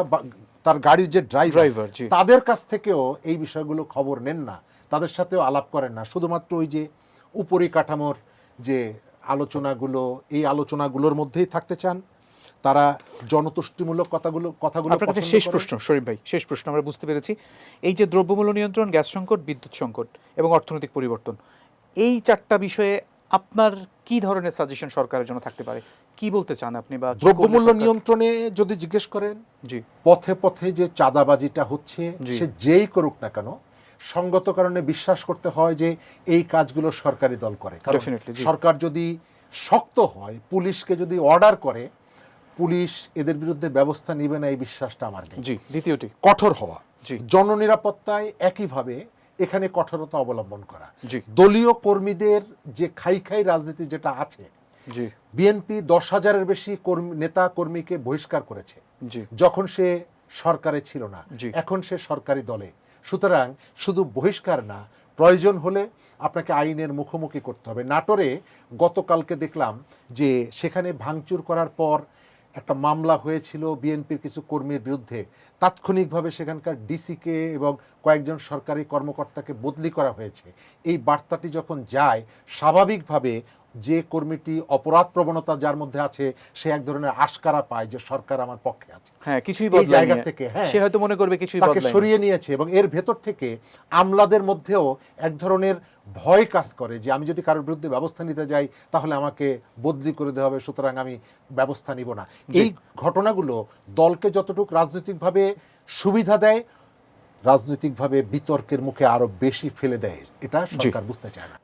Speaker 2: তার গাড়ির যে ড্রাইভার, তাদের কাছ থেকেও এই বিষয়গুলো খবর নেন না, তাদের সাথেও আলাপ করেন না। শুধুমাত্র ওই যে উপরিকাঠামোর যে আলোচনাগুলো, এই আলোচনাগুলোর মধ্যেই থাকতে চান। তারা জনতুষ্টিমূলক কথাগুলো
Speaker 1: আপনার কাছে শেষ প্রশ্ন শরীফ ভাই, শেষ প্রশ্ন। আমরা বুঝতে পেরেছি এই যে দ্রব্যমূল্য নিয়ন্ত্রণ, গ্যাস সংকট, বিদ্যুৎ সংকট এবং অর্থনৈতিক পরিবর্তন, এই 4টা বিষয়ে আপনার কি ধরনের সাজেশন সরকারের জন্য থাকতে পারে? কি বলতে চান আপনি? বা
Speaker 2: দ্রব্যমূল্য নিয়ন্ত্রণে যদি জিজ্ঞেস করেন,
Speaker 1: জি,
Speaker 2: পথে পথে যে চাঁদাবাজিটা হচ্ছে, সে যেই করুক না কেন, সঙ্গত কারণে বিশ্বাস করতে হয় যে এই কাজগুলো সরকারি দল করে। কারণ সরকার যদি শক্ত হয়, পুলিশকে যদি অর্ডার করে, পুলিশ এদের বিরুদ্ধে ব্যবস্থা নেবে না, এই বিশ্বাসটা আমার নেই।
Speaker 1: জি, দ্বিতীয়টি
Speaker 2: কঠোর হওয়া। জননিরাপত্তায় একইভাবে এখানে কঠোরতা অবলম্বন করা। দলীয় কর্মীদের যে খাই রাজনীতি যেটা আছে, বিএনপি 10,000-এর বেশি নেতা কর্মীকে বহিষ্কার করেছে যখন সে সরকারে ছিল না, এখন সে সরকারি দলে। সুতরাং শুধু বহিষ্কার না, প্রয়োজন হলে আপনাকে আইনের মুখোমুখি করতে হবে। নাটোরে গতকালকে দেখলাম যে সেখানে ভাঙচুর করার পর একটা মামলা হয়েছিল বিএনপির কিছু কর্মীর বিরুদ্ধে। তাৎক্ষণিকভাবে সেখানকার ডিসিকে এবং কয়েকজন সরকারি কর্মকর্তাকে বদলি করা হয়েছে। এই বার্তাটি যখন যায়, স্বাভাবিকভাবে যে কর্মীটি অপরাধ প্রবণতা যার মধ্যে আছে, সে এক ধরনের আশকারা পায় যে সরকার আমার পক্ষে আছে।
Speaker 1: হ্যাঁ, কিছুই
Speaker 2: এই জায়গা থেকে
Speaker 1: সে হয়তো মনে করবে কিছুই
Speaker 2: তাকে সরিয়ে নিয়েছে। এবং এর ভেতর থেকে আমলাদের মধ্যেও এক ধরনের ভয় কাজ করে যে আমি যদি কারোর বিরুদ্ধে ব্যবস্থা নিতে যাই তাহলে আমাকে বদলি করে দেওয়া হবে, সুতরাং আমি ব্যবস্থা নিব না। এই ঘটনাগুলো দলকে যতটুকু রাজনৈতিকভাবে সুবিধা দেয়, রাজনৈতিকভাবে বিতর্কের মুখে আরো বেশি ফেলে দেয়। এটা সরকার বুঝতে চায় না।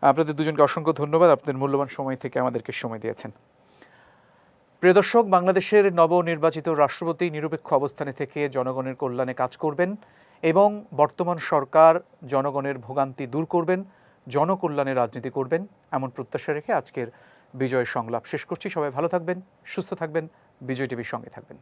Speaker 1: আপনাদের দুজনকে অসংখ্য ধন্যবাদ, আপনাদের মূল্যবান সময় থেকে আমাদেরকে সময় দিয়েছেন। প্রিয় দর্শক, বাংলাদেশের নবনির্বাচিত রাষ্ট্রপতি নিরপেক্ষ অবস্থানে থেকে জনগণের কল্যাণে কাজ করবেন এবং বর্তমান সরকার জনগণের ভোগান্তি দূর করবেন, জনকল্যাণে রাজনীতি করবেন, এমন প্রত্যাশা রেখে আজকের বিজয় সংলাপ শেষ করছি। সবাই ভালো থাকবেন, সুস্থ থাকবেন, বিজয় টিভির সঙ্গে থাকবেন।